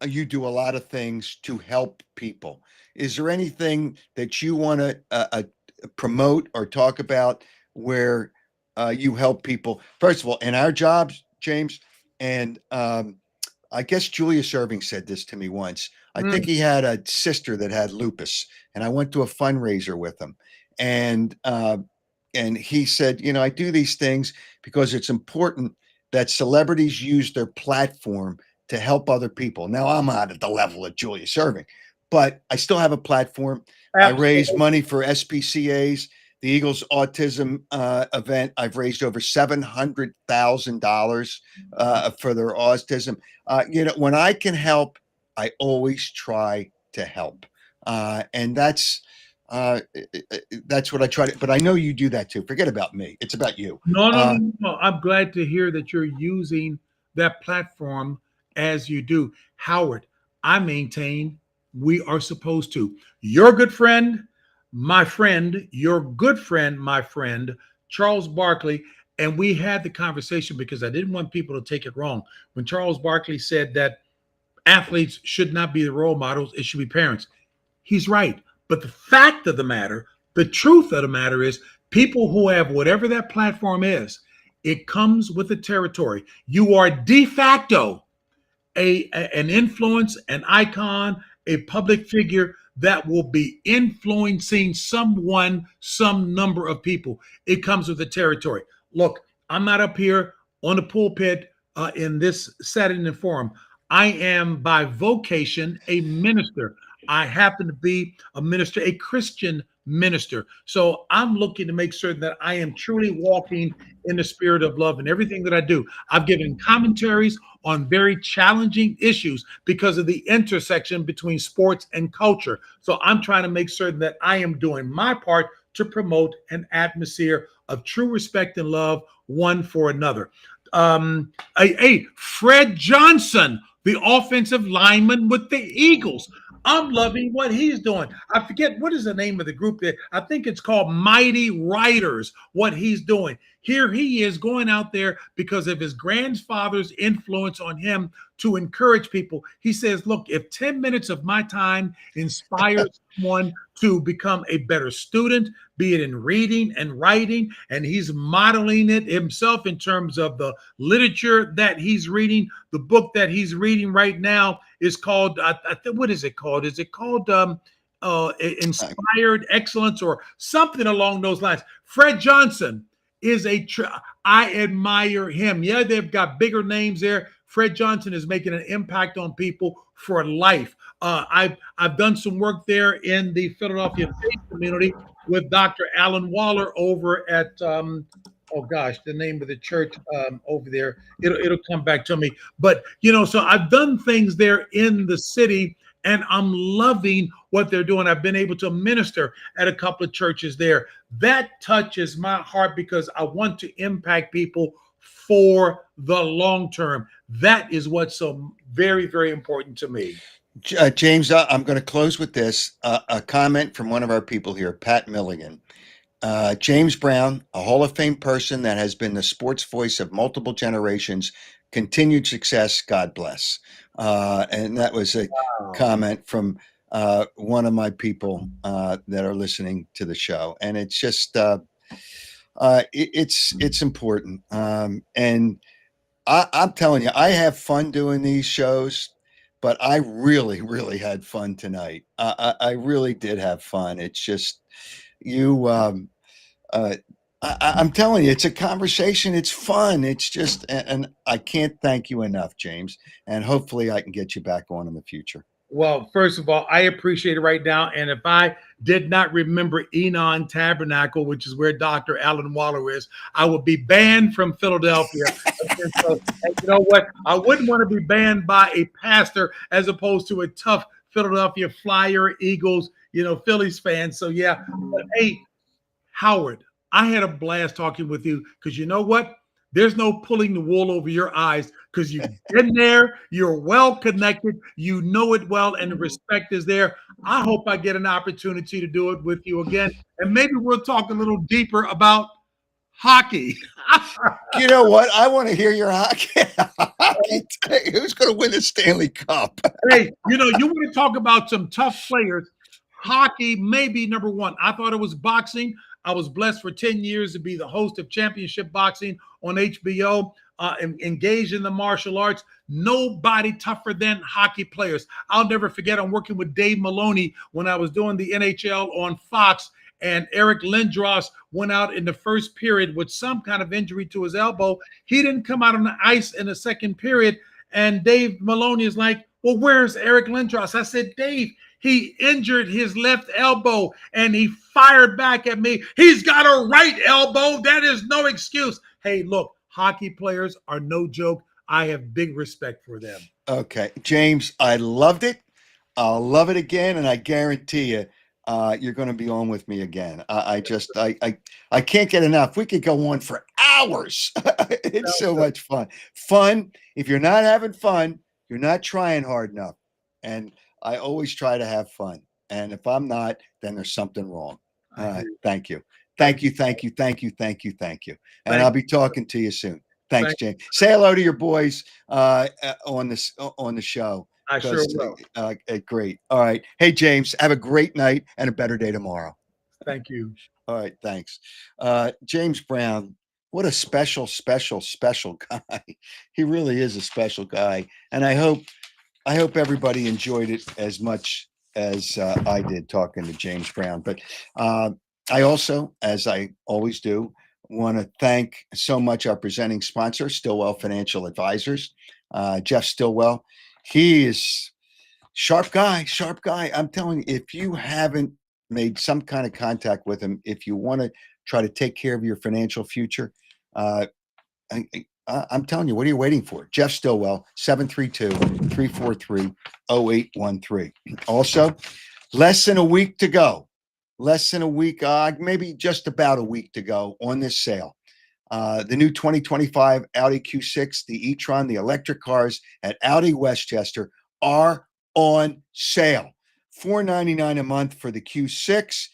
you do a lot of things to help people. Is there anything that you want to promote or talk about where you help people? First of all, in our jobs, James, and I guess Julius Irving said this to me once. I think Mm, he had a sister that had lupus, and I went to a fundraiser with him, and he said, I do these things because it's important that celebrities use their platform to help other people. Now, I'm not at the level of Julius Irving, but I still have a platform. I raise absolutely. money for SPCA's, the Eagles Autism event. I've raised over $700,000 for their autism. When I can help, I always try to help, and uh, that's what I try to. But I know you do that too. Forget about me. It's about you. No, no, no, Uh, no, no. I'm glad to hear that you're using that platform as you do. Howard, I maintain we are supposed to. Your good friend, my friend, your good friend, my friend, Charles Barkley, and we had the conversation because I didn't want people to take it wrong. When Charles Barkley said that athletes should not be the role models, it should be parents. He's right. But the fact of the matter, the truth of the matter is, people who have whatever that platform is, it comes with the territory. You are de facto an influence, an icon, a public figure that will be influencing someone, some number of people. It comes with the territory. Look, I'm not up here on the pulpit in this setting and forum. I am by vocation a minister. I happen to be a minister, a Christian minister. So I'm looking to make certain that I am truly walking in the spirit of love in everything that I do. I've given commentaries on very challenging issues because of the intersection between sports and culture. So I'm trying to make certain that I am doing my part to promote an atmosphere of true respect and love one for another. Fred Johnson, the offensive lineman with the Eagles. I'm loving what he's doing. I forget what is the name of the group there. I think it's called Mighty Riders, what he's doing. Here he is going out there because of his grandfather's influence on him to encourage people. He says, look, if 10 minutes of my time inspires someone to become a better student, be it in reading and writing, and he's modeling it himself in terms of the literature that he's reading. The book that he's reading right now is called, what is it called? Is it called Inspired Excellence or something along those lines? Fred Johnson is I admire him. Yeah, they've got bigger names there. Fred Johnson is making an impact on people for life. I've done some work there in the Philadelphia faith community with Dr. Alan Waller over at oh gosh, the name of the church over there. It'll come back to me. But so I've done things there in the city, and I'm loving what they're doing. I've been able to minister at a couple of churches there. That touches my heart because I want to impact people for the long term. That is what's so very, very important to me. James, I'm going to close with this a comment from one of our people here, Pat Milligan. James Brown, a Hall of Fame person that has been the sports voice of multiple generations, continued success, God bless. And that was a comment from one of my people that are listening to the show. And it's just, it's important. And I'm telling you, I have fun doing these shows, but I really, really had fun tonight. I really did have fun. It's just you. I'm telling you, it's a conversation. It's fun. It's just, and I can't thank you enough, James. And hopefully, I can get you back on in the future. Well, first of all, I appreciate it right now. And if I did not remember Enon Tabernacle, which is where Dr. Alan Waller is, I would be banned from Philadelphia. So, you know what? I wouldn't want to be banned by a pastor as opposed to a tough Philadelphia Flyer, Eagles, Phillies fan. So, yeah. But, hey, Howard, I had a blast talking with you because you know what? There's no pulling the wool over your eyes because you've been there, you're well connected, you know it well, and the respect is there. I hope I get an opportunity to do it with you again. And maybe we'll talk a little deeper about hockey. You know what? I want to hear your hockey. Who's going to win the Stanley Cup? Hey, you want to talk about some tough players. Hockey may be number one. I thought it was boxing. I was blessed for 10 years to be the host of Championship Boxing on HBO, engaged in the martial arts. Nobody tougher than hockey players. I'll never forget, I'm working with Dave Maloney when I was doing the NHL on Fox, and Eric Lindros went out in the first period with some kind of injury to his elbow. He didn't come out on the ice in the second period, and Dave Maloney is like, well, where's Eric Lindros? I said, Dave, he injured his left elbow and he fired back at me. He's got a right elbow. That is no excuse. Hey, look, hockey players are no joke. I have big respect for them. Okay, James, I loved it. I'll love it again. And I guarantee you, you're going to be on with me again. I can't get enough. We could go on for hours. It's so much fun. Fun. If you're not having fun, you're not trying hard enough. And I always try to have fun. And if I'm not, then there's something wrong. Thank you. Thank you. Thank you. Thank you. Thank you. Thank you. And I'll be talking to you soon. Thanks, James. Say hello to your boys on the show. I sure will. Great. All right. Hey, James, have a great night and a better day tomorrow. Thank you. All right. Thanks. James Brown, what a special guy. He really is a special guy. And I hope everybody enjoyed it as much as I did talking to James Brown. But I also, as I always do, want to thank so much our presenting sponsor, Stillwell Financial Advisors, Jeff Stillwell. He is sharp guy. I'm telling you, if you haven't made some kind of contact with him, if you want to try to take care of your financial future, I'm telling you, what are you waiting for? Jeff Stillwell, 732-343-0813. Also, less than a week to go. Maybe just about a week to go on this sale. The new 2025 Audi Q6, the e-tron, the electric cars at Audi Westchester are on sale. $499 a month for the Q6.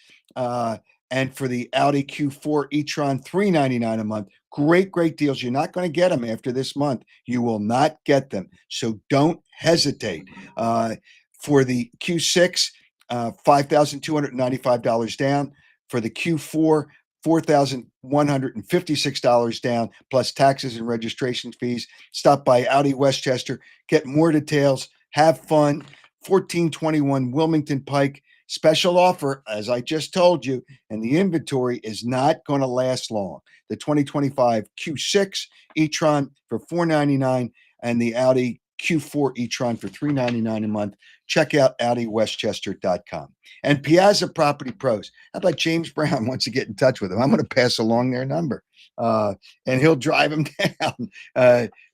And for the Audi Q4 e-tron, $399 a month. Great deals. You're not going to get them after this month. You will not get them. So don't hesitate. For the Q6, $5,295 down. For the Q4, $4,156 down, plus taxes and registration fees. Stop by Audi Westchester, get more details, have fun. 1421 Wilmington Pike. Special offer, as I just told you, and the inventory is not going to last long. The 2025 Q6 e-tron for $499 and the Audi Q4 e-tron for $399 a month. Check out AudiWestchester.com. And Piazza Property Pros. How about James Brown wants to get in touch with him? I'm going to pass along their number. And he'll drive them down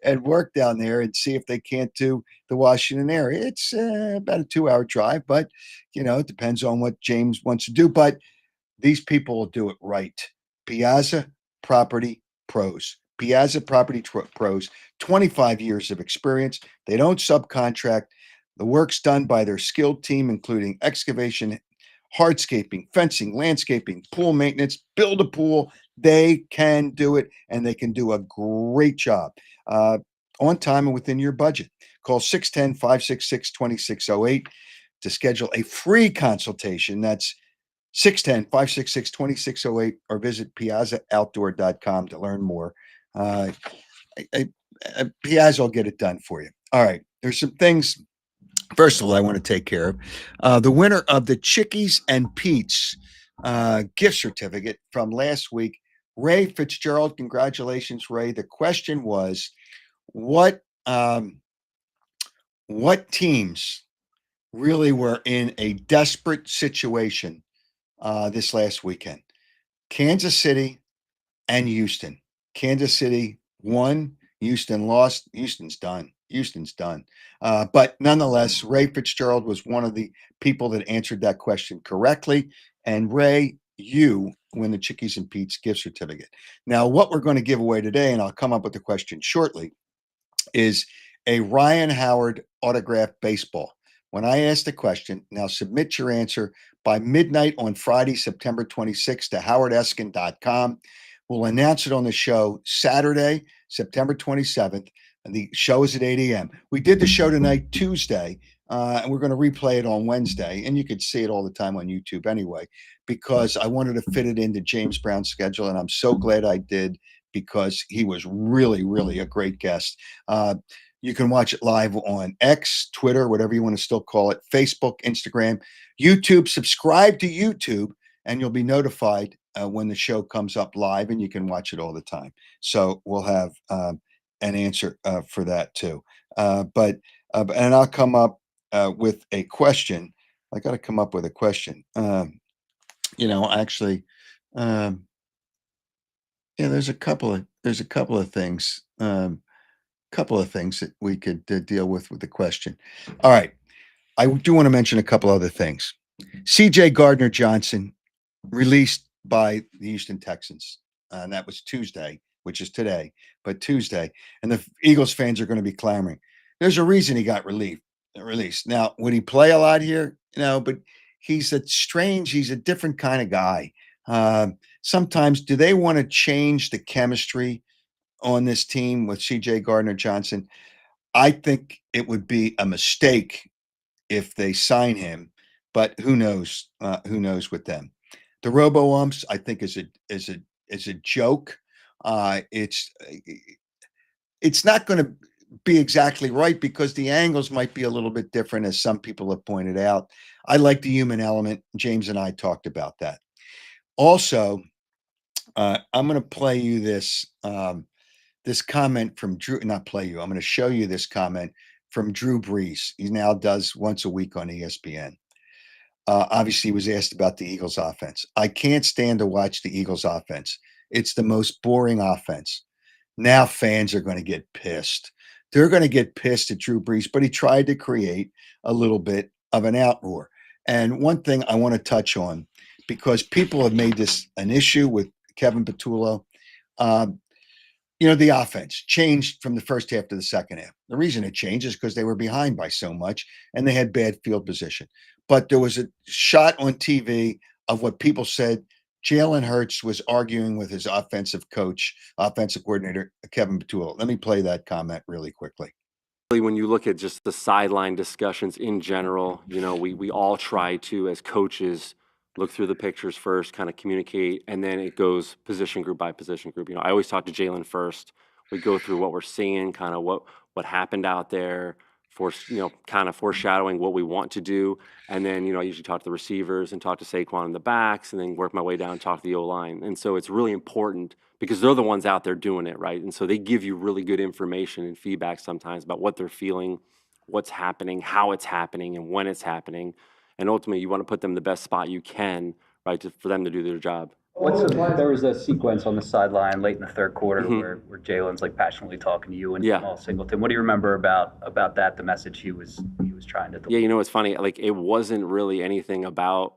and work down there and see if they can't do the Washington area. It's about a 2-hour drive, but it depends on what James wants to do. But these people will do it right. Piazza Property Pros. Piazza Property Pros, 25 years of experience. They don't subcontract. The work's done by their skilled team, including excavation, hardscaping, fencing, landscaping, pool maintenance, build a pool. They can do it, and they can do a great job on time and within your budget. Call 610-566-2608 to schedule a free consultation. That's 610-566-2608 or visit piazzaoutdoor.com to learn more. Piazza will get it done for you. All right. There's some things. First of all, I want to take care of the winner of the Chickies and Pete's gift certificate from last week, Ray Fitzgerald. Congratulations, Ray. The question was, what teams really were in a desperate situation this last weekend? Kansas City and Houston. Kansas City won. Houston lost. Houston's done. But nonetheless, Ray Fitzgerald was one of the people that answered that question correctly. And Ray, you win the Chickies and Pete's gift certificate. Now, what we're going to give away today, and I'll come up with the question shortly, is a Ryan Howard autographed baseball. When I ask the question, now submit your answer by midnight on Friday, September 26th to howardeskin.com. We'll announce it on the show Saturday, September 27th. And the show is at 8 a.m. We did the show tonight, Tuesday, and we're going to replay it on Wednesday. And you could see it all the time on YouTube anyway, because I wanted to fit it into James Brown's schedule. And I'm so glad I did, because he was really a great guest. You can watch it live on X, Twitter, whatever you want to still call it, Facebook, Instagram, YouTube. Subscribe to YouTube, and you'll be notified when the show comes up live, and you can watch it all the time. So we'll have an answer for that too. And I'll come up with a question. I got to come up with a question. Actually, there's a couple of things. Couple of things that we could deal with the question. All right. I do want to mention a couple other things. C.J. Gardner-Johnson released by the Houston Texans. And that was Tuesday, which is today, but Tuesday. And the Eagles fans are going to be clamoring. There's a reason he got released. Now, would he play a lot here? But he's a different kind of guy. Sometimes, do they want to change the chemistry on this team with C.J. Gardner-Johnson? I think it would be a mistake if they sign him, but who knows? Who knows with them? The robo-umps, I think, is a joke. It's not going to be exactly right, because the angles might be a little bit different, as some people have pointed out. I like the human element. James and I talked about that. Also, I'm going to play you this comment from Drew. Not play you. I'm going to show you this comment from Drew Brees. He now does once a week on ESPN. Obviously, he was asked about the Eagles offense. I can't stand to watch the Eagles offense. It's the most boring offense. Now fans are going to get pissed. They're going to get pissed at Drew Brees, but he tried to create a little bit of an outroar. And one thing I want to touch on, because people have made this an issue with Kevin Patullo, the offense changed from the first half to the second half. The reason it changed is because they were behind by so much and they had bad field position. But there was a shot on TV of what people said Jalen Hurts was arguing with his offensive coordinator, Kevin Batul. Let me play that comment really quickly. When you look at just the sideline discussions in general, we all try to, as coaches, look through the pictures first, kind of communicate, and then it goes position group by position group. I always talk to Jalen first. We go through what we're seeing, kind of what happened out there, kind of foreshadowing what we want to do, and then I usually talk to the receivers and talk to Saquon in the backs, and then work my way down and talk to the O-line. And so it's really important because they're the ones out there doing it, right? And so they give you really good information and feedback sometimes about what they're feeling, what's happening, how it's happening, and when it's happening. And ultimately, you want to put them in the best spot you can, right, for them to do their job. There was a sequence on the sideline late in the third quarter where Jalen's like passionately talking to you and Jamal Singleton. What do you remember about that? The message he was trying to deliver? Yeah, it's funny. Like, it wasn't really anything about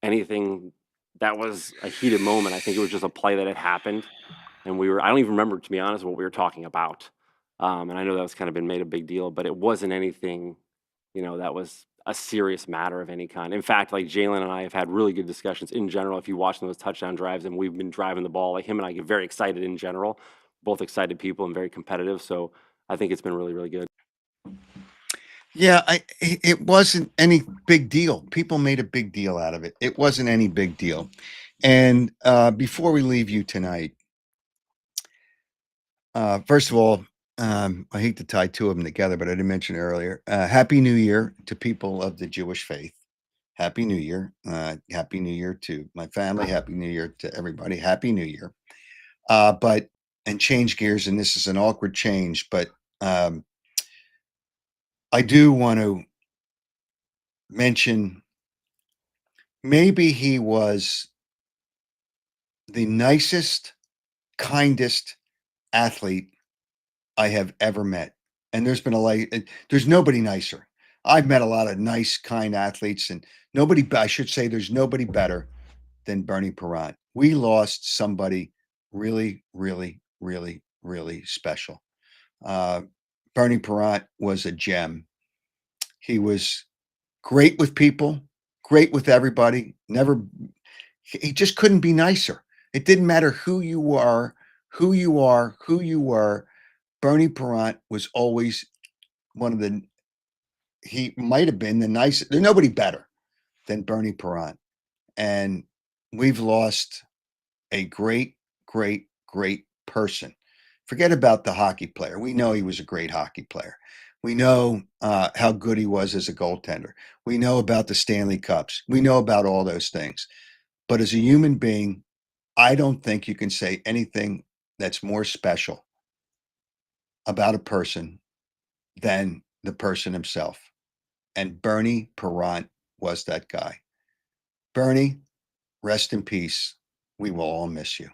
anything that was a heated moment. I think it was just a play that had happened, and I don't even remember, to be honest, what we were talking about. And I know that was kind of been made a big deal, but it wasn't anything, that was a serious matter of any kind. In fact, like, Jalen and I have had really good discussions in general. If you watch those touchdown drives, and we've been driving the ball, like, him and I get very excited in general, both excited people and very competitive. So I think it's been really, really good. Yeah, it wasn't any big deal. People made a big deal out of it. It wasn't any big deal. And before we leave you tonight, first of all, I hate to tie two of them together, but I didn't mention it earlier. Happy New Year to people of the Jewish faith. Happy New Year. Happy New Year to my family. Happy New Year to everybody. Happy New Year. And change gears, and this is an awkward change, but I do want to mention maybe he was the nicest, kindest athlete I have ever met. And there's nobody nicer. I've met a lot of nice, kind athletes, and I should say there's nobody better than Bernie Perrant. We lost somebody really, really, really, really special. Bernie Perrant was a gem. He was great with people, great with everybody. He just couldn't be nicer. It didn't matter who you were. Bernie Perrant was always he might have been the nicest. There's nobody better than Bernie Perrant. And we've lost a great, great, great person. Forget about the hockey player. We know he was a great hockey player. We know how good he was as a goaltender. We know about the Stanley Cups. We know about all those things. But as a human being, I don't think you can say anything that's more special about a person than the person himself. And Bernie Perrant was that guy. Bernie, rest in peace. We will all miss you.